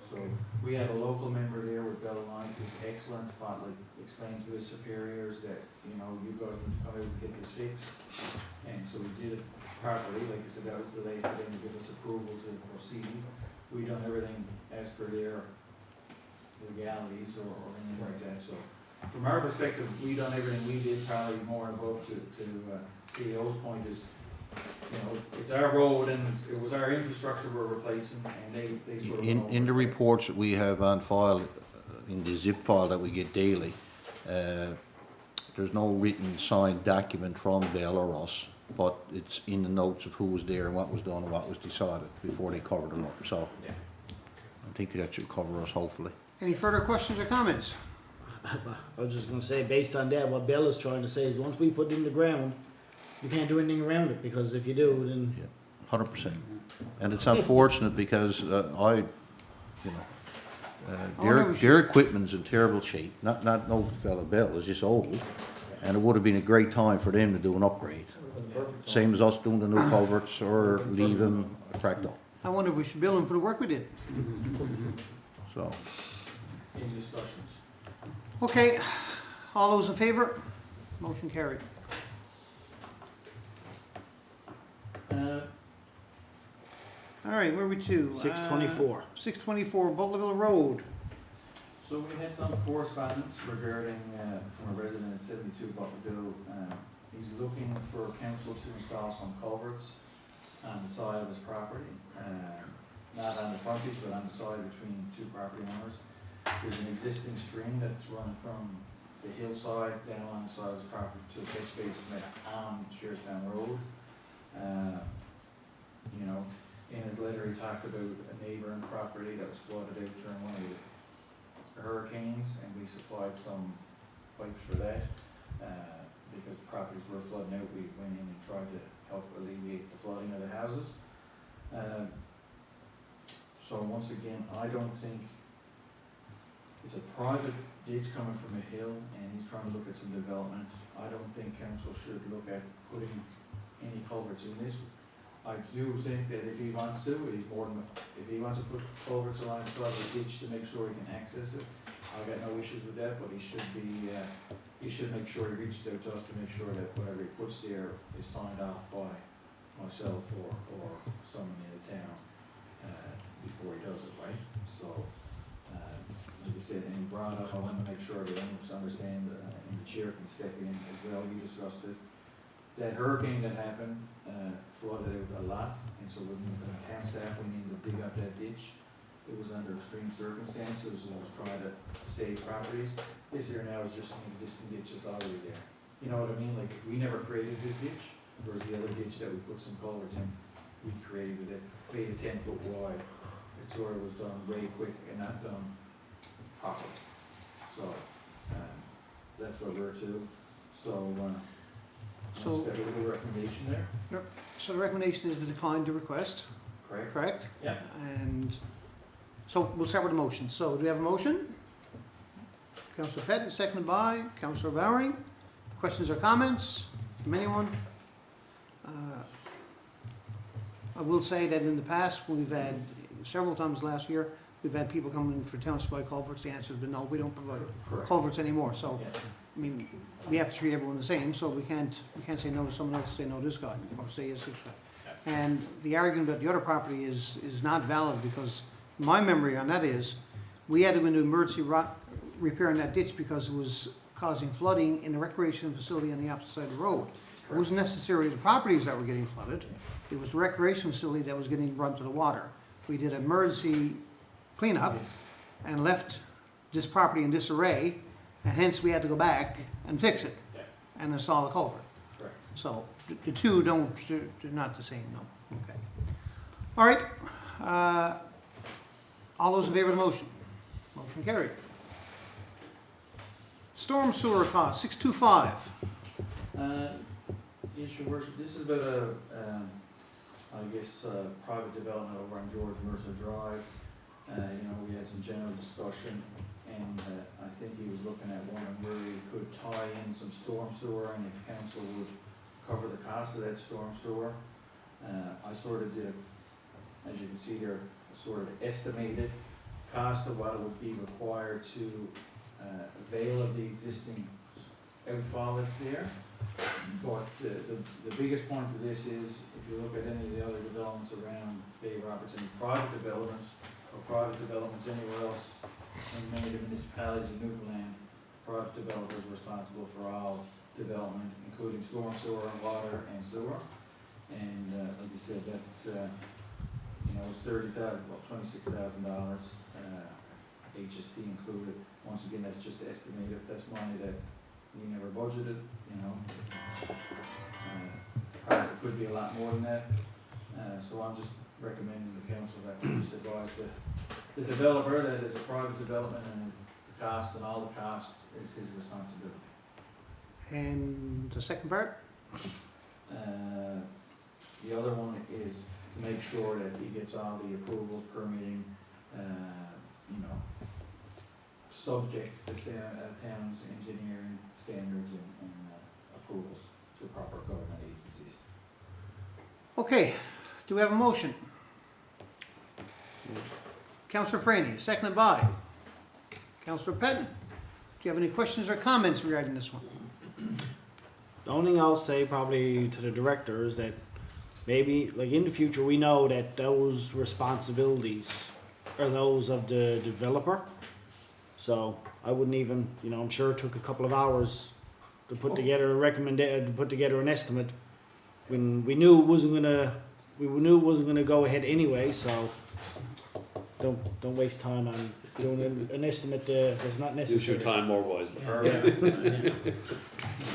so So we had a local member there with Bill Knight, who's excellent, fought, like, explained to his superiors that, you know, you guys need to come out and get this fixed. And so we did it properly, like I said, that was delayed for them to give us approval to proceed. We done everything as per their legalities or anything like that, so. From our perspective, we done everything we did, probably more above to CEO's point is, you know, it's our road and it was our infrastructure we're replacing and they sort of. In the reports that we have on file, in the zip file that we get daily, there's no written signed document from Bell or us, but it's in the notes of who was there and what was done and what was decided before they covered them up, so. Yeah. I think that should cover us, hopefully. Any further questions or comments? I was just gonna say, based on that, what Bill is trying to say is, once we put it in the ground, you can't do anything around it, because if you do, then 100%. And it's unfortunate because their equipment's in terrible shape. Not no fella Bell, it's just old. And it would have been a great time for them to do an upgrade. Same as us doing the new culverts or leave them cracked up. I wonder if we should bill them for the work we did. So, In discussions. Okay, all those in favor? Motion carried. All right, where are we to? 624. 624 Butlerville Road. So we had some correspondence regarding, from a resident at 72 Butlerville. He's looking for council to install some culverts on the side of his property. Not on the frontage, but on the side between two property owners. There's an existing stream that's run from the hillside down along the side of his property to a catch basin on Shearstown Road. You know, in his letter, he talked about a neighboring property that was flooded out during one of the hurricanes, and we supplied some pipes for that. Because the properties were flooding out, we went in and tried to help alleviate the flooding of the houses. So once again, I don't think, it's a private ditch coming from a hill, and he's trying to look at some development. I don't think council should look at putting any culverts in this. I do think that if he wants to, if he wants to put culverts along the side of the ditch to make sure he can access it, I've got no issues with that, but he should make sure he reaches out to us to make sure that whatever he puts there is signed off by myself or someone in the town, before he does it, right? So, like I said, and he brought up, I want to make sure everyone understands, and the chair can step in as well, we discussed it. That hurricane that happened, flooded out a lot, and so we're moving our town staff, we need to dig up that ditch. It was under extreme circumstances, and was trying to save properties. This here now is just an existing ditch that's already there. You know what I mean? Like, we never created this ditch, whereas the other ditch that we put some culverts in, we created it, made it 10 foot wide. It sort of was done way quick and not done properly. So, that's what we're to. So, So- got a little recommendation there, So the recommendation is to decline the request, correct? correct? Yeah. And so we'll start with the motion. So do we have a motion? Councillor Patton, seconded by Councillor Bowering. Questions or comments from anyone? I will say that in the past, we've had, several times last year, we've had people coming for town supply culverts. The answer has been no, we don't provide Correct. culverts anymore. So, Yeah. I mean, we have to treat everyone the same, so we can't say no to someone else, say no to this guy, or say yes to this guy. And the argument about the other property is not valid, because my memory on that is, we had to go into emergency repair in that ditch because it was causing flooding in the recreation facility on the opposite side of the road. It wasn't necessarily the properties that were getting flooded, it was the recreation facility that was getting run to the water. We did emergency cleanup Yes. and left this property in disarray, and hence we had to go back and fix it Yeah. and install a culvert. Correct. So the two they're not the same, no. Okay. All right. All those in favor of the motion? Motion carried. Storm sewer cost, 625. Yes, your worship, this is about private development over on George Mercer Drive. We had some general discussion, and I think he was looking at one where he could tie in some storm sewer, and if council would cover the cost of that storm sewer. I sort of did, as you can see here, a sort of estimated cost of what it would be required to avail of the existing outfall that's there. But the biggest point of this is, if you look at any of the other developments around Bay Roberts, any private developments or private developments anywhere else in many of the municipalities in Newfoundland, private developers are responsible for all development, including storm sewer, water, and sewer. And like you said, that's it's $26,000, HST included. Once again, that's just estimated. That's money that we never budgeted. It could be a lot more than that. So I'm just recommending the council that we just advise the developer that is a private development, and the cost and all the cost is his responsibility. And the second part? The other one is to make sure that he gets all the approvals, permitting, subject to the town's engineering standards and approvals to proper government agencies. Okay, do we have a motion? Councillor Franny, seconded by Councillor Petton. Do you have any questions or comments regarding this one? The only thing I'll say probably to the director is that maybe, like in the future, we know that those responsibilities are those of the developer. So I wouldn't even, I'm sure it took a couple of hours to put together an estimate when we knew it wasn't gonna go ahead anyway. So don't waste time on doing an estimate that's not necessary. Use your time more wisely.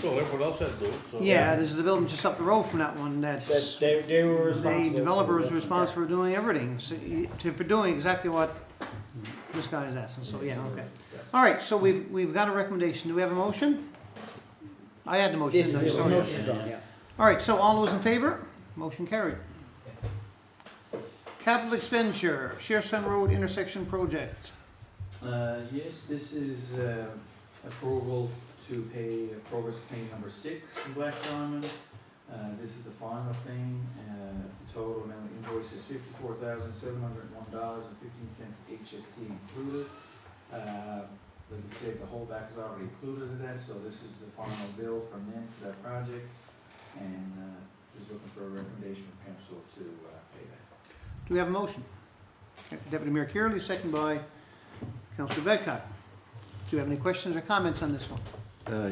So everyone else had to do it. So. Yeah, there's a development just up the road from that one That they were responsible. the developer for is it. responsible for doing everything, so for doing exactly what this guy is asking, so yeah, okay. All right, so we've got a recommendation. Do we have a motion? I had the motion. Yes, didn't I? the Sorry. motion's done, yeah. All right, so all those in favor? Motion carried. Capital expenditure, Shearstown Road intersection project. Yes, this is approval to pay progress claim number 6 from Black Diamond. This is the final thing. The total amount of invoice is $54,701.15, HST included. Like you said, the holdback is already included in that, so this is the final bill from them for that project. And just looking for a recommendation from council to pay that. Do we have a motion? Deputy Mayor Kearley, second by Councillor Bedcott. Do you have any questions or comments on this one?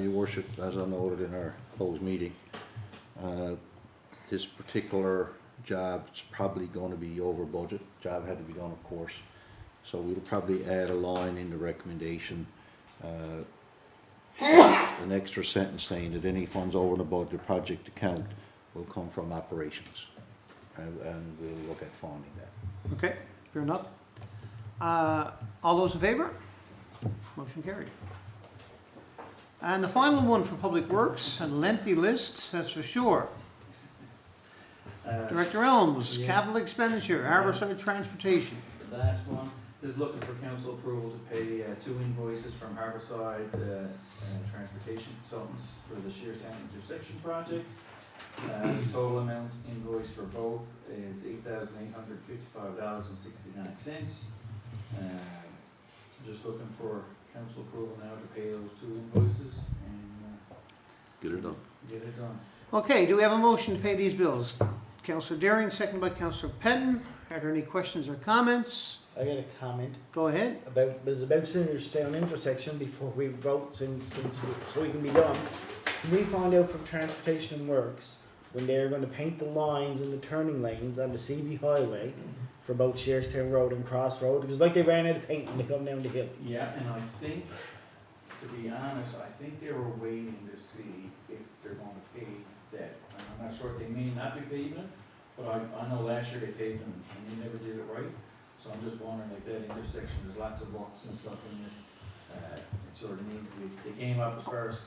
Your worship, as I noted in our closed meeting, this particular job is probably going to be over budget. Job had to be done, of course. So we'll probably add a line in the recommendation, an extra sentence saying that any funds over and above the project account will come from operations. And we'll look at funding that. Okay, fair enough. All those in favor? Motion carried. And the final one for Public Works, a lengthy list, that's for sure. Director Elms, yeah. capital expenditure, Harborside Transportation. The last one is looking for council approval to pay 2 invoices from Harborside Transportation Consultants for the Shearstown intersection project. The total amount invoice for both is $8,855.69. Just looking for council approval now to pay those 2 invoices and Get it done. get it done. Okay, do we have a motion to pay these bills? Councillor Daring, second by Councillor Petton. Are there any questions or comments? I got a comment Go ahead. about Shearstown intersection before we vote, so we can be done. Can we find out from Transportation and Works when they're going to paint the lines in the turning lanes on the CB highway for both Shearstown Road and Cross Road? Because like they ran out of paint when they come down the hill. Yeah, and I think, to be honest, I think they were waiting to see if they're going to pave that. I'm not sure, they may not be paving it, but I know last year they paved them and they never did it right. So I'm just wondering, like that intersection, there's lots of bumps and stuff in it. It sort of needs to be, they came up as far as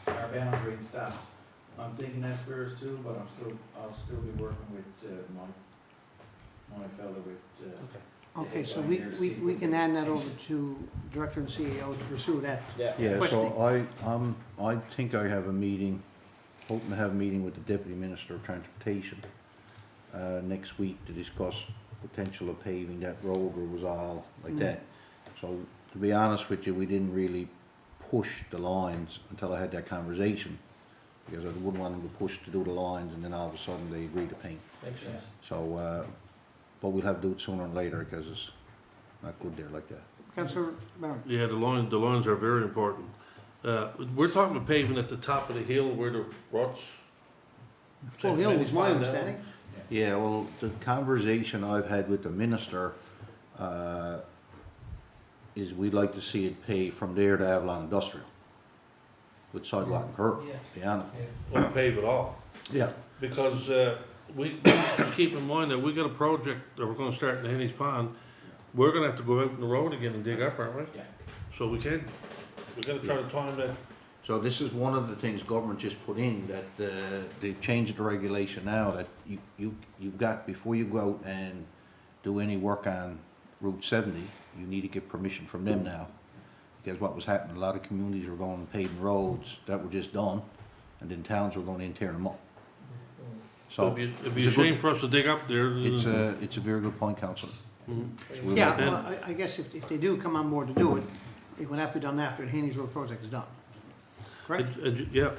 our boundary and stopped. I'm thinking that's theirs too, but I'll still be working with my fellow with. Okay, so we can hand that over to Director and CEO to pursue that. Yeah, Questioning. so I think I have a meeting, hoping to have a meeting with the Deputy Minister of Transportation next week to discuss potential of paving that road, or was all like that. So, to be honest with you, we didn't really push the lines until I had that conversation, because I wouldn't want them to push to do the lines and then all of a sudden they agree to paint. Makes sense. So, but we'll have to do it sooner than later, because it's not good there like that. Councillor Barron. Yeah, the lines are very important. We're talking about paving at the top of the hill where the ruts. Full Hill was my understanding. Yeah, well, the conversation I've had with the minister, is we'd like to see it paved from there to Avalon Industrial, with sidewalk and curb, Yes. to be honest. Or pave it all. Yeah. Because we just keep in mind that we got a project that we're gonna start in the Henny's Pond. We're gonna have to go out in the road again and dig up, aren't we? Yeah. So we gotta try to time that. So this is one of the things government just put in, that they've changed the regulation now, that you've got, before you go out and do any work on Route 70, you need to get permission from them now. Because what was happening, a lot of communities were going and paving roads that were just done, and then towns were going in and tearing them up. So, It'd be a it's a good- shame for us to dig up there. it's a very good point, Councillor. Mhm. We'll- Yeah, And- well, I guess if they do come on board to do it, it would have to be done after the Haney's Road project is done. Correct? Yeah.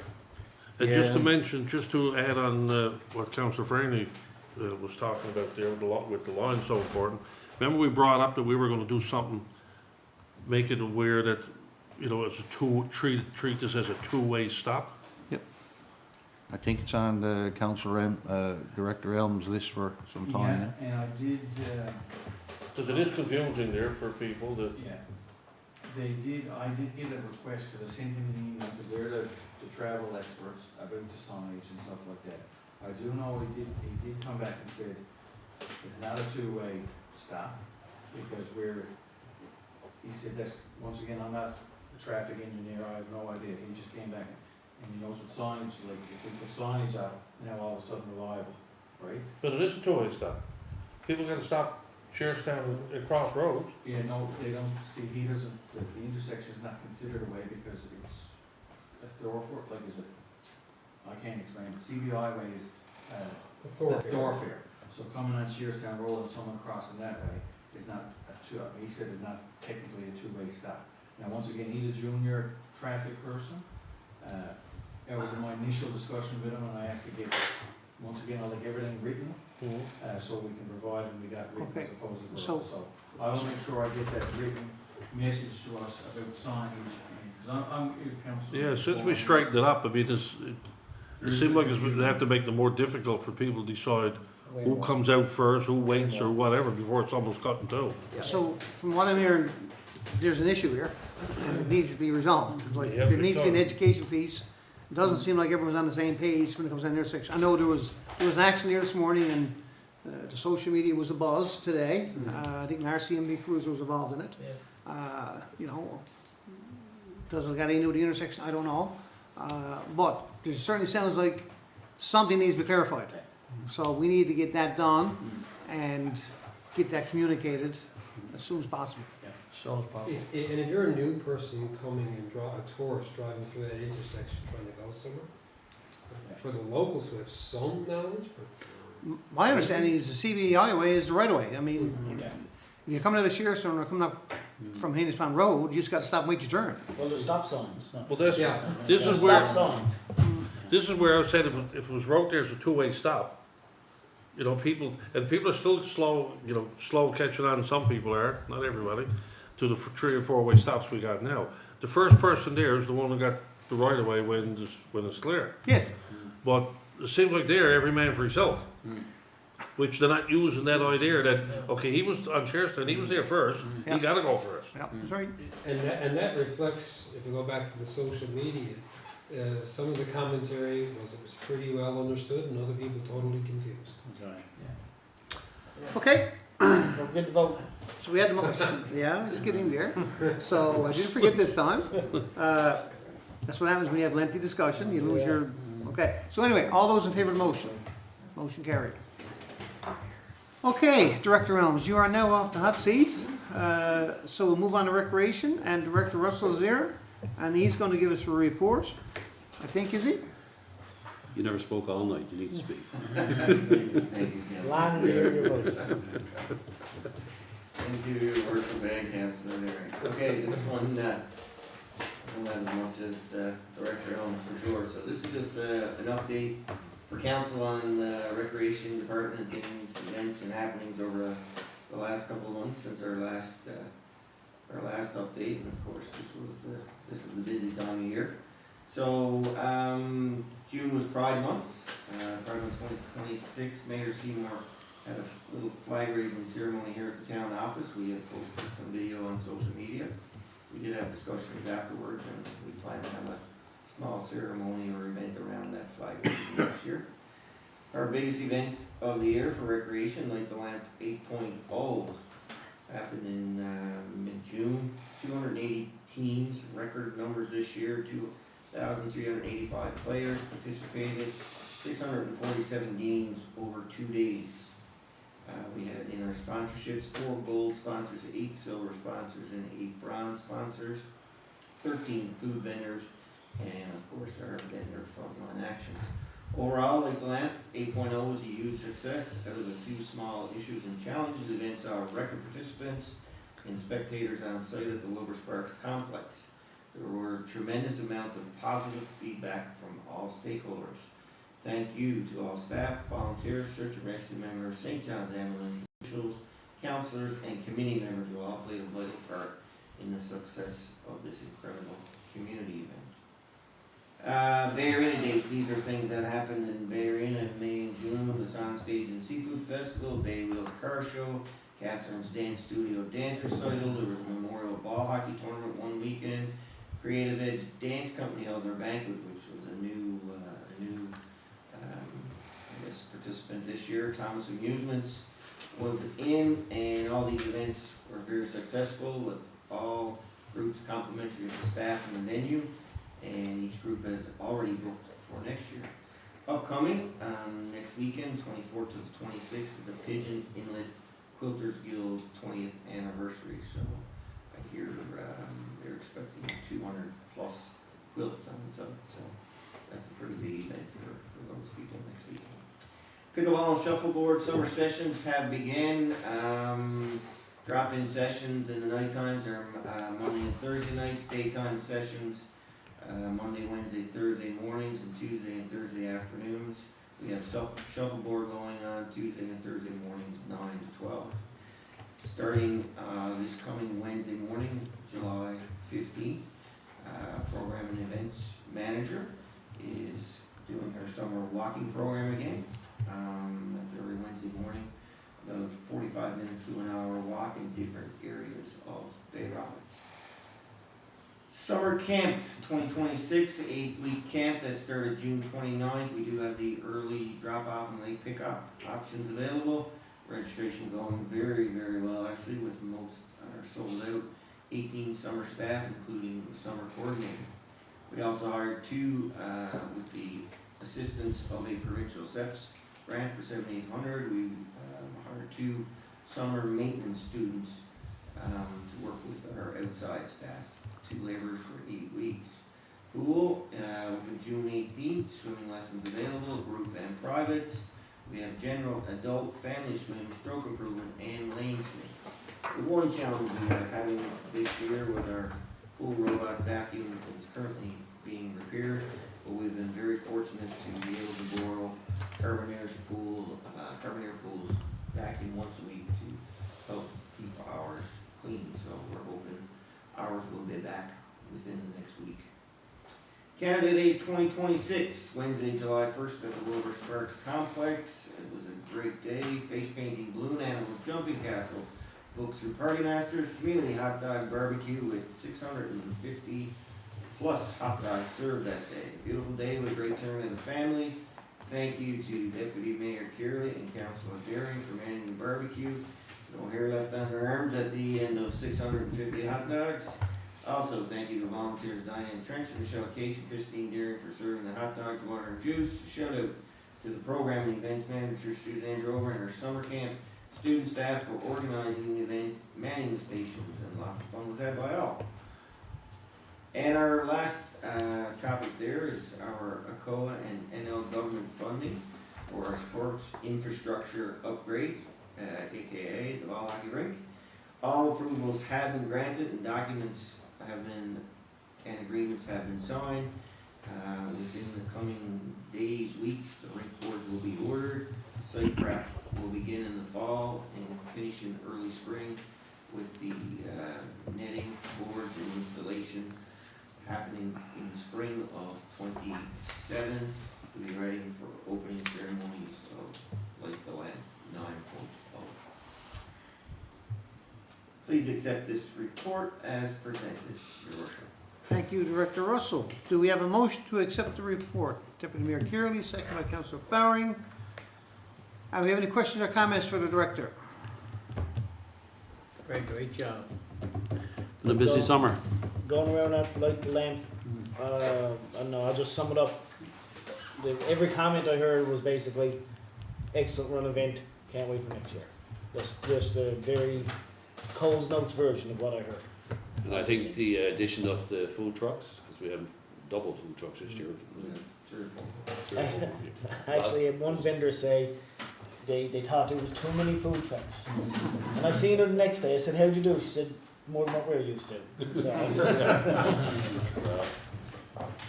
And just to Yeah. mention, just to add on what Councillor Franny was talking about there with the line so important. Remember we brought up that we were gonna do something, make it aware that, you know, it's treat this as a two-way stop? I think it's on the Councillor Director Elm's list for some time now. Yeah, and I did, Because it is confusing there for people that, yeah, I did get a request, because I sent him an email, because they're the travel experts about the signage and stuff like that. I do know he did come back and said, it's not a two-way stop, because he said that, once again, I'm not a traffic engineer, I have no idea, he just came back and he knows what signage, like, if we put signage out, now all of a sudden reliable, right? but it is a two-way stop. People gotta stop Sherristown at crossroads. Yeah, no, they don't, see, he doesn't, the intersection is not considered a way because it's a thoroughfare, like, is it, I can't explain, it. CBI way is, The thoroughfare. So coming on Sherristown Road and someone crossing that way is not he said it's not technically a two-way stop. Now, once again, he's a junior traffic person, that was in my initial discussion with him, and I asked to get, once again, I like everything written, so we can provide, and we got written Okay. as opposed to So- verbal, so I will make sure I get that written message to us about signage, because I'm council. Yeah, since we straightened it up, I mean, it seemed like we have to make it more difficult for people to decide who comes out first, who waits, or whatever, before it's almost cut in two. So, from what I'm hearing, there's an issue here, and it needs to be resolved. It's like, Yeah, there big needs to be an time. education piece. It doesn't seem like everyone's on the same page when it comes down to the intersection. I know there was an accident here this morning, and the social media was a buzz today. I think an RCMB cruiser was involved in it. Yeah. You know, does it got anything to do with the intersection? I don't know. But it certainly sounds like something needs to be clarified. So we need to get that done and get that communicated as soon as possible. Sounds possible. And if you're a new person coming and a tourist driving through that intersection trying to go somewhere, for the locals who have some knowledge, but My understanding is the CBI way is the right way. I mean, if you're coming out of Sherristown or coming up from Haynes Pond Road, you just gotta stop and wait your turn. Well, there's stop signs. No. Well, this There's is where, stop signs. this is where I said if it was wrote there as a two-way stop, you know, people are still slow catching on, some people are, not everybody, to the 3 or 4 way stops we got now. The first person there is the one who got the right of way when it's clear. Yes, But it seems like they're every man for himself. Which they're not using that idea that, okay, he was on Sherristown, he was there first, Yeah. he gotta go first. yeah, that's right. and that reflects, if we go back to the social media, some of the commentary was it was pretty well understood, and other people totally confused. Okay, Don't forget to vote. so we had the motion. Yeah, it's getting there. So I didn't forget this time. That's what happens when you have lengthy discussion. You lose your, okay. So anyway, all those in favor of the motion? Motion carried. Okay, Director Elms, you are now off the hot seat. So we'll move on to recreation, and Director Russell is there, and he's going to give us a report. I think, is he? You never spoke all night, you need to speak. Thank you, Councillor. Long to hear your voice. Thank you, worship and Councillor Leary. Okay, this one, I don't have as much as Director Holmes for sure, so this is just an update for council on the recreation department things, events and happenings over the last couple of months since our last update, and of course, this is the busy time of year. So, June was Pride Month, Pride Month 2026, Mayor Seymour had a little flag raising ceremony here at the town office. We had posted some video on social media. We did have discussions afterwards, and we plan to have a small ceremony or event around that flag raising next year. Our biggest event of the year for recreation, Light the Lamp 8.0, happened in mid-June. 280 teams, record numbers this year, 2,385 players participated, 647 games over 2 days. We had in our sponsorships 4 gold sponsors, 8 silver sponsors, and 8 bronze sponsors, 13 food vendors, and of course our vendor Frontline Action. Overall, Light the Lamp 8.0 was a huge success. Out of a few small issues and challenges, the event saw record participants and spectators on site at the Wilbur Sparks complex. There were tremendous amounts of positive feedback from all stakeholders. Thank you to all staff, volunteers, search and rescue members, St. John's Ambulance officials, counselors, and committee members who all played a vital part in the success of this incredible community event. Bay Arena dates, these are things that happened in Bay Arena in May and June, the Songstage and Seafood Festival, Bay Wheels Car Show, Catherine's Dance Studio Dance Recital, there was a Memorial Ball Hockey Tournament one weekend, Creative Edge Dance Company held their banquet, which was a new participant this year. Thomas Amusements was in, and all these events were very successful with all groups complimentary of the staff and the venue, and each group has already booked for next year. Upcoming, next weekend, 24th to the 26th, is the Pigeon Inlet Quilters Guild 20th anniversary, so I hear they're expecting 200 plus quilts on the site, so that's a pretty big event for those people next weekend. Pickleball and shuffleboard summer sessions have begun. Drop-in sessions in the night times are Monday and Thursday nights, daytime sessions Monday, Wednesday, Thursday mornings, and Tuesday and Thursday afternoons. We have shuffleboard going on Tuesday and Thursday mornings, 9 to 12. Starting this coming Wednesday morning, July 15th, Program and Events Manager is doing her summer walking program again. That's every Wednesday morning, about 45 minutes to an hour walk in different areas of Bay Roberts. Summer Camp 2026, the 8-week camp that started June 29th. We do have the early drop-off and late pickup options available. Registration going very, very well actually, with most are sold out. 18 summer staff, including the summer coordinator. We also hired 2 with the assistance of a provincial SEPS grant for $7,800. We hired 2 summer maintenance students to work with our outside staff. 2 laborers for 8 weeks. Pool, open June 18th, swimming lessons available, group and privates. We have general, adult, family swim, stroke improvement, and lane swim. The one challenge we are having this year with our pool robot vacuum is currently being repaired, but we've been very fortunate to be able to borrow Carbonair Pool's vacuum once a week to help keep ours clean, so we're hoping ours will be back within the next week. Canada Day 2026, Wednesday, July 1st at the Wilbur Sparks Complex. It was a great day. Face painting, balloon animals, jumping castle, books and party masters, community hot dog barbecue with 650 plus hot dogs served that day. Beautiful day with a great turn of the families. Thank you to Deputy Mayor Kearley and Councilor Daring for manning the barbecue. No hair left on their arms at the end of 650 hot dogs. Also, thank you to volunteers Diane Trench, Michelle Casey, Christine Daring for serving the hot dogs, water, and juice. Shout out to the program and events manager Suzanne Drover and her summer camp student staff for organizing the event, manning the stations, and lots of fun was had by all. And our last topic there is our ACOA and NLW our sports infrastructure upgrade, AKA the ball hockey rink. All approvals have been granted and documents have been, and agreements have been signed. Within the coming days, weeks, the rink boards will be ordered. Site prep will begin in the fall and finish in early spring with the netting, boards, and installation happening in spring of '27 to be ready for opening ceremonies of Lake Deland 9.0. Please accept this report as presented, Your Worship. Thank you, Director Russell. Do we have a motion to accept the report? Deputy Mayor Kearley, second by Councillor Bowering. Do we have any questions or comments for the Director? Great job. Been a busy summer. Going around that like the lamp, I don't know, I'll just sum it up. Every comment I heard was basically, excellent run event, can't wait for next year. That's just a very Coles Notes version of what I heard. And I think the addition of the food trucks, because we have double food trucks this year. Actually, I had one vendor say they thought there was too many food trucks. And I seen her the next day, I said, how'd you do? She said, more than what we're used to. So,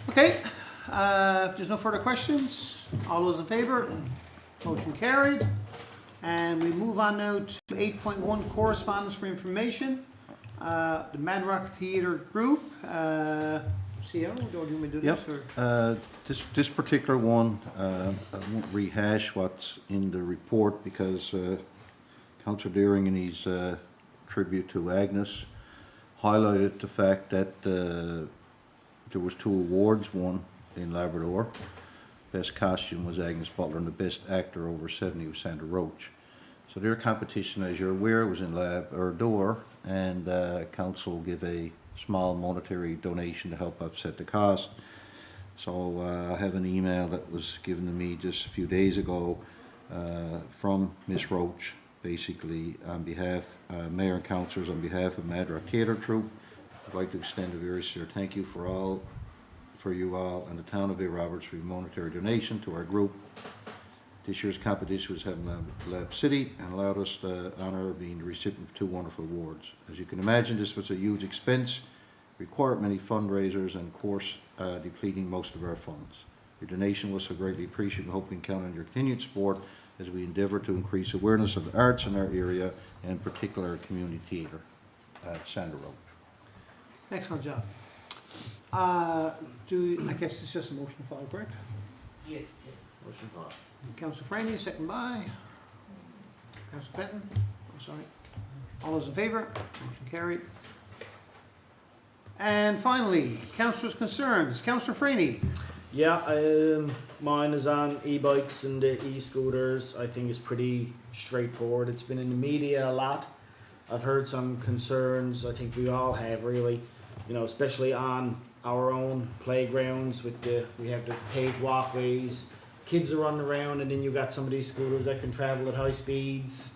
Okay, if there's no further questions, all those in favor? Motion carried. And we move on now to 8.1 correspondence for information. The Mad Rock Theatre Group, CO, do you want me to do this? Or? This particular one, I won't rehash what's in the report because Councillor Deering in his tribute to Agnes highlighted the fact that there was 2 awards won in Labrador. Best costume was Agnes Butler and the best actor over 70 was Sandra Roach. So their competition, as you're aware, was in Labrador, and council give a small monetary donation to help offset the cost. So I have an email that was given to me just a few days ago from Miss Roach, basically on behalf, Mayor and councillors, on behalf of Mad Rock Theatre Troupe. I'd like to extend a very sincere thank you for you all and the town of Bay Roberts for your monetary donation to our group. This year's competition was held in Lab City and allowed us the honor of being the recipient of 2 wonderful awards. As you can imagine, this was a huge expense, required many fundraisers, and of course, depleting most of our funds. Your donation was so greatly appreciated and hope we can count on your continued support as we endeavour to increase awareness of the arts in our area, and in particular community theatre at Sandra Road. Excellent job. I guess it's just a motion to file, correct? Yeah, motion filed. Councillor Franny, second by. Councillor Penton, I'm sorry. All those in favour? Motion carried. And finally, councillors' concerns. Councillor Franny. Yeah, mine is on e-bikes and the e-scooters. I think it's pretty straightforward. It's been in the media a lot. I've heard some concerns. I think we all have, really, you know, especially on our own playgrounds with we have the paved walkways. Kids are running around, and then you got some of these scooters that can travel at high speeds,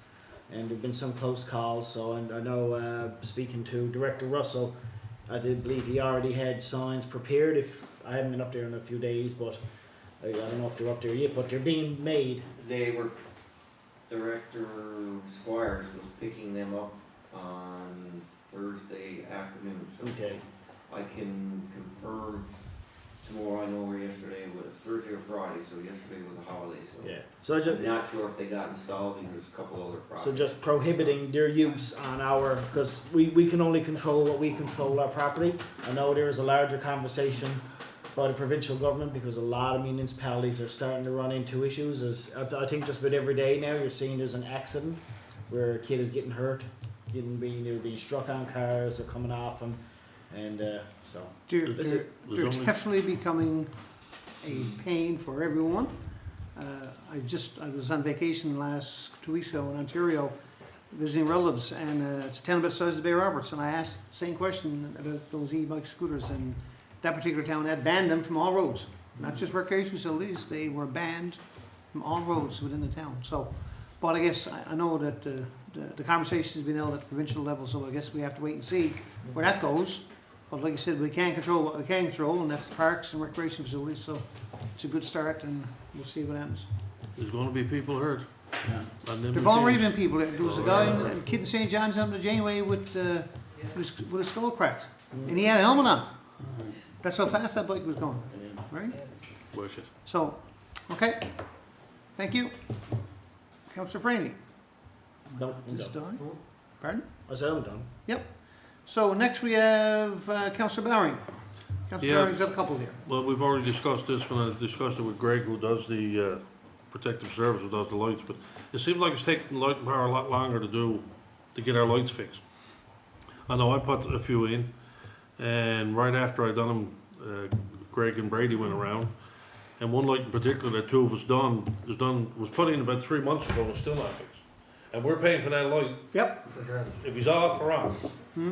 and there've been some close calls. So, and I know, speaking to Director Russell, I did believe he already had signs prepared. If I haven't been up there in a few days, but I don't know if they're up there yet. But they're being made. They were, Director Squires was picking them up on Thursday afternoon, so Okay. I can confirm tomorrow. I know where yesterday was, Thursday or Friday, so yesterday was a holiday, so. Yeah. So I just. I'm not sure if they got installed, because there's a couple other So projects. just prohibiting their use on our, because we can only control what we control our property. I know there is a larger conversation by the provincial government, because a lot of municipalities are starting to run into issues. As I think just about every day now you're seeing there's an accident where a kid is getting hurt, they're being struck on cars, they're coming off them, and so. They're Is it- they're definitely becoming a pain for everyone. I was on vacation 2 weeks ago in Ontario, visiting relatives, and it's a town about the size of Bay Roberts, and I asked the same question about those e-bike scooters, and that particular town had banned them from all roads, not just recreation facilities, they were banned from all roads within the town. So, but I guess I know that the conversation's been held at the provincial level, so I guess we have to wait and see where that goes. But like I said, we can't control what we can control, and that's the parks and recreation facilities, so it's a good start, and we'll see what happens. There's gonna be people hurt. Yeah. And then There've we already change. been people, there was a guy, a kid in St. John's out in the Janeway with his skull cracked, and he had a helmet on. That's how fast that bike was going, right? Wicked. So, okay, thank you. Councillor Franny. No, I'm Is done. done. Pardon? I said I'm done. So next we have Councillor Bowring. Councillor Yeah. Bowring's got a couple here. Well, we've already discussed this when I discussed it with Greg, who does the protective service, who does the lights, but it seems like it's taking Light and Power a lot longer to get our lights fixed. I know I put a few in, and right after I done them, Greg and Brady went around, and one light in particular that two of us was put in about 3 months ago and it's still not fixed. And we're paying for that light. Yep. If he's off or on. Hmm.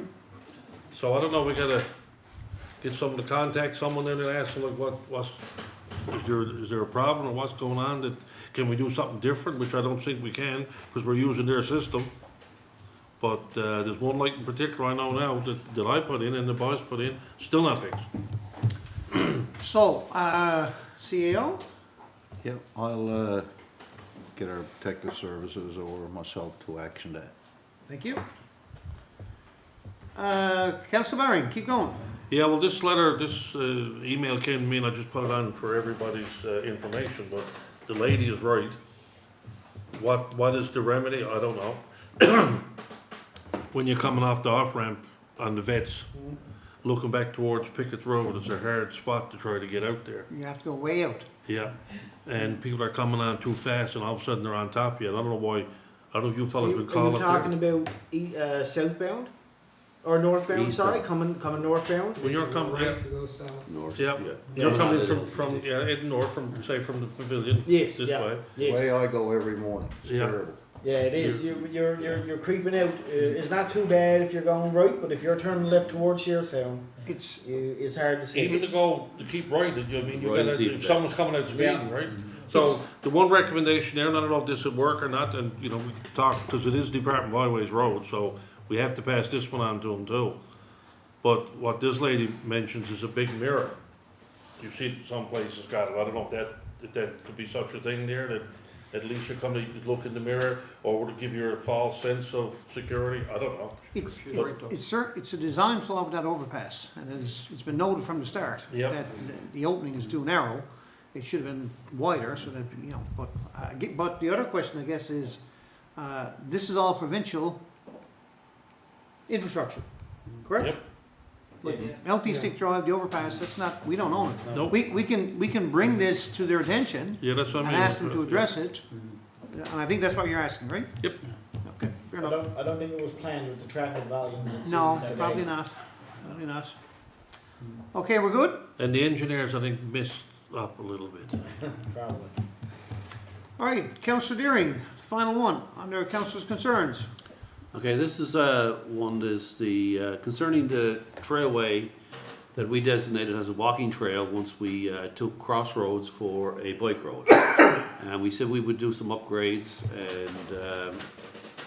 So I don't know, we gotta get someone to contact someone in and ask them like is there a problem or what's going on, that, can we do something different, which I don't think we can, because we're using their system. But, there's one light in particular I know now that I put in and the boys put in, still not fixed. So, CAO? Yeah, I'll get our protective services or myself to action that. Thank you. Councillor Bowring, keep going. Yeah, well, this email came to me and I just put it on for everybody's information, but the lady is right. What is the remedy? I don't know. When you're coming off the off-ramp on the vets, looking back towards Pickett's Road, it's a hard spot to try to get out there. You have to go way out. Yeah, and people are coming on too fast and all of a sudden they're on top of you. And I don't know why, I don't know if you fellas been Are you calling talking there. about southbound? Or northbound, sorry, coming northbound? When you're coming, Right to go south. North. yeah, you're coming from heading north from, say, from the pavilion Yes, this yeah. way. Yes. Way I go every morning, it's Yeah. terrible. Yeah, it is. You're creeping out. It's not too bad if you're going right, but if you're turning left towards Shearstown, It's, it's hard to see. Even to keep right, I mean, you Right is gotta, even if someone's coming out speeding, Yeah. right? So, the one recommendation there, and I don't know if this would work or not, and, you know, we can talk, because it is Department of Highways Road, so we have to pass this one on to them too. But what this lady mentions is a big mirror. You see some places got it, I don't know if that could be such a thing there, that at least you come to look in the mirror, or would it give you a false sense of security? I don't know. it's a design flaw with that overpass, and it's been noted from the start. Yep. That the opening is too narrow. It should have been wider, so that, you know, but the other question, I guess, is, this is all provincial infrastructure, correct? Yep. But LT Stick Drive, the overpass, that's not, we don't own it. Nope. We can bring this to their attention Yeah, that's what I and mean. ask them to address it, and I think that's what you're asking, right? Yep. Okay, fair I enough. don't think it was planned with the traffic volume. that No, seems today. probably not, probably not. Okay, we're good? And the engineers, I think, missed up a little bit. Probably. All right, Councillor Deering, the final one, under councillors' concerns. Okay, this is one that's the concerning the trailway that we designated as a walking trail once we took Crossroads for a bike road. And we said we would do some upgrades, and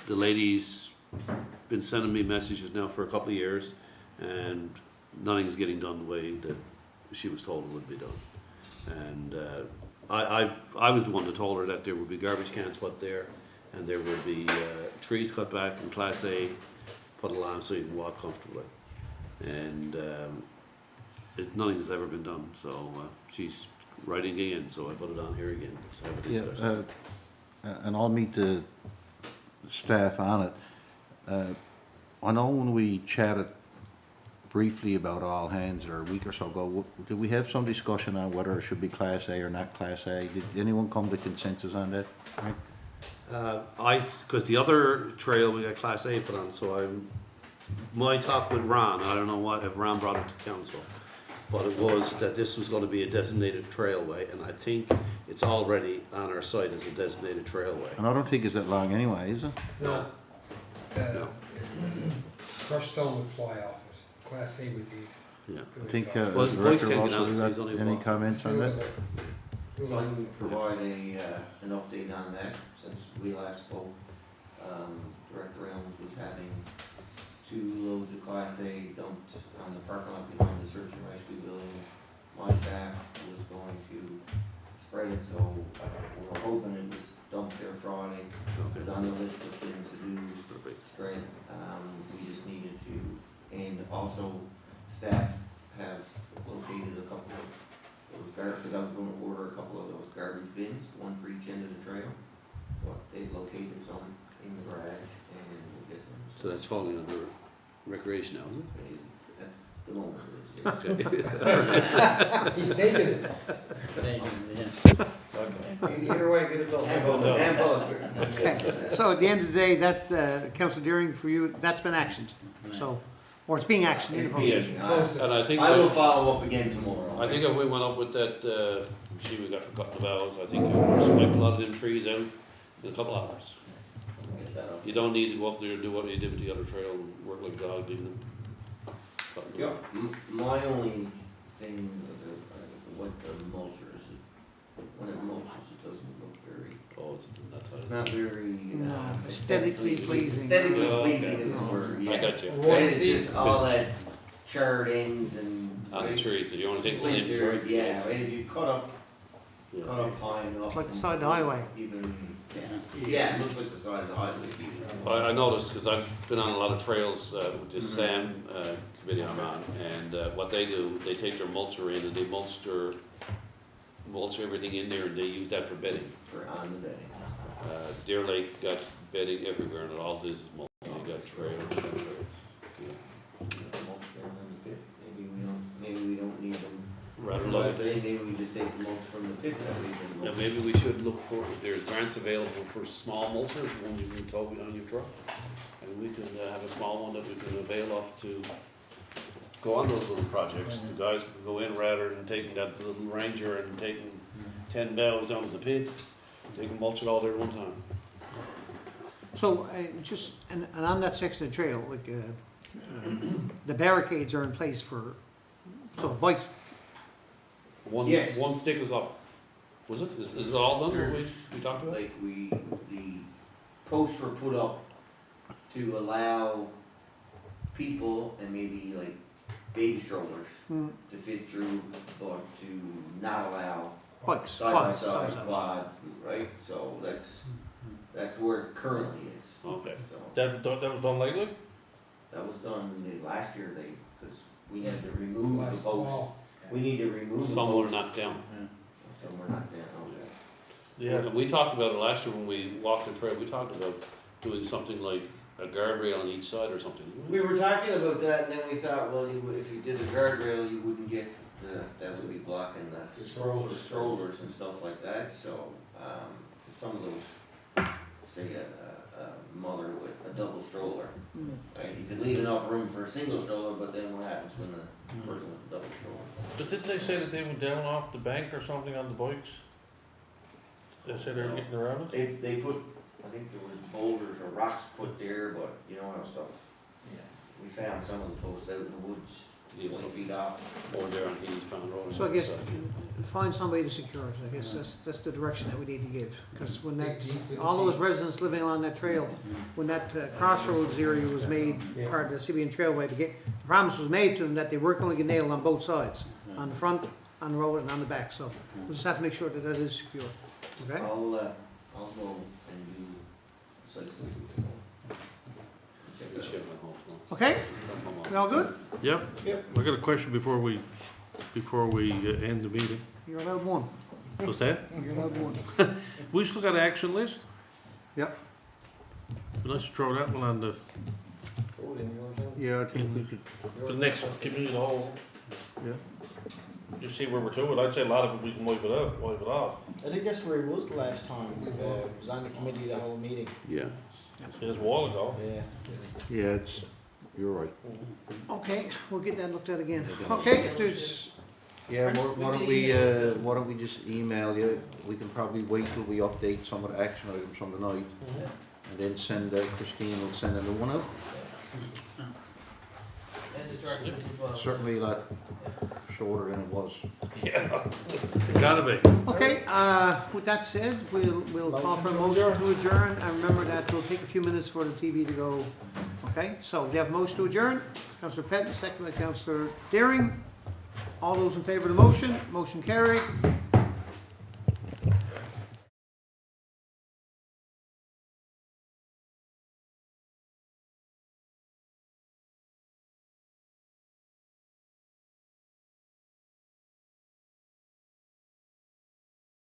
the lady's been sending me messages now for a couple of years, and nothing's getting done the way that she was told it would be done. And I was the one that told her that there would be garbage cans put there, and there would be trees cut back in Class A, put along so you can walk comfortably. And nothing's ever been done, so she's writing again, so I put it on here again, so have a Yeah, discussion. and I'll meet the staff on it. I know when we chatted briefly about all hands or a week or so ago, did we have some discussion on whether it should be Class A or not Class A? Did anyone come to consensus on that? Because the other trail we got Class A put on, so my talk with Ron, I don't know what, if Ron brought it to council, but it was that this was gonna be a designated trailway, and I think it's already on our site as a designated trailway. And I don't think it's that long anyway, is it? No. No. Crushed stone would fly off it. Class A would be. Yeah. I think, Well, the boys Director can't get Russell, on it, you so he's got only any walking. comments on that? So I can provide an update on that, since we last spoke. Director Elms was having 2 loads of Class A dumped on the parking lot behind the search and rescue building. My staff was going to spread, so we're hoping it was dumped there Friday. It was on the list of things to do, spread. We just needed to, and also staff have located a couple of those because I was gonna order a couple of those garbage bins, one for each end of the trail. But they've located some in the garage and we'll get them. So that's falling under recreation now, isn't They- At the moment it is, yeah. it? Okay. He's taking it. Either way, get it done. And Butler. Okay, so at the end of the day, that, Councillor Deering, for you, that's been actioned, so, or it's being actioned in the process. Yes, And I think, I will follow up again tomorrow. I think if we went up with that, machine we got for cutting the boughs, I think we'll spike a lot of them trees out in a couple hours. Get that up. You don't need to go up there and do what you did with the other trail and work like a dog, leaving them. cutting them. Yep, my only thing with the mulchers, when it mulches, it doesn't look very, Oh, that's it's how. not very No, aesthetically pleasing. Aesthetically Oh, okay. pleasing is the word, yeah. I got you. And it's just all that charred ends and. On the trees, do you wanna take one in Splintered, for? yeah, and if you cut up Yeah. high enough. Like the and side of the highway. Even, yeah, it looks like the side of the highway even. I noticed, because I've been on a lot of trails with this SAM committee I'm on, and what they do, they take their mulcher in and they mulch everything in there and they use that for bedding. For on the bedding. Deer Lake got bedding everywhere and it all this is mulch, you got trails and trails. Yeah. Mulch down in the pit, maybe we don't need them. Rather Like I look, say, maybe we just take the mulch from the pit that we can yeah, mulch. maybe we should look for, there's grants available for small mulchers, one you can tow on your truck. And we can have a small one that we can avail of to go on those little projects. The guys can go in rather than taking that little Ranger and taking 10 bales down to the pit. They can mulch it all there at one time. So, just, and on that section of the trail, like, the barricades are in place for, so bikes, Yes. One stick is up. Was it? Is it all done, what we talked about? Like the posts were put up to allow people and maybe like baby strollers hmm, to fit through, but to not allow bikes, side by quads, side side. quads, right? So that's where it currently is. Okay. So That was done lately? that was done last year, because we had to remove the posts. We need to remove the Some were posts. knocked down. Some were knocked down, okay. Yeah. And we talked about it last year when we walked the trail, we talked about doing something like a guardrail on each side or something. We were talking about that, and then we thought, well, if you did the guardrail, you wouldn't get that would be blocking the strollers and stuff like that, so, some of those, say a mother with a double stroller, Hmm. right, you could leave enough room for a single stroller, but then what happens when the person with the double stroller? But didn't they say that they went down off the bank or something on the bikes? They said they were getting around it? They put, I think there was boulders or rocks put there, but you know how stuff, we found some of the posts out in the woods, Yeah, 20 so feet off. over there on Healy's Pond Road. So I guess, find somebody to secure it, I guess that's the direction that we need to give, because when that, all those residents living along that trail, when that crossroads area was made, part of the CBN Trailway, the promise was made to them that they weren't gonna get nailed on both sides, on the front, on the road, and on the back, so we'll just have to make sure that that is secure, okay? I'll go and do site visit. Check We it should out. have home tomorrow. Okay, Come on. we all good? Yep. I got a question before we end the meeting. You're allowed one, What's that? you're allowed one. We still got an action list? Yep. But let's throw that one on the, Yeah, I think we could. for the next community of the whole. Yeah. Just see where we're to it. I'd say a lot of it we can wipe it off. I think that's where he was the last time, was on the committee the whole meeting. Yeah. It was a while ago. Yeah. Yeah, you're right. Okay, we'll get that looked at again. Okay, if there's, Yeah, why don't we just email you, we can probably wait till we update some of the action items from the night, and then Christine will send a new one out. And the directors as well. Certainly a lot shorter than it was. It gotta be. okay, with that said, we'll call for a motion to adjourn, and remember that it'll take a few minutes for the TV to go. Okay, so we have a motion to adjourn, Councillor Penn, second by Councillor Deering. All those in favor of the motion, motion carried.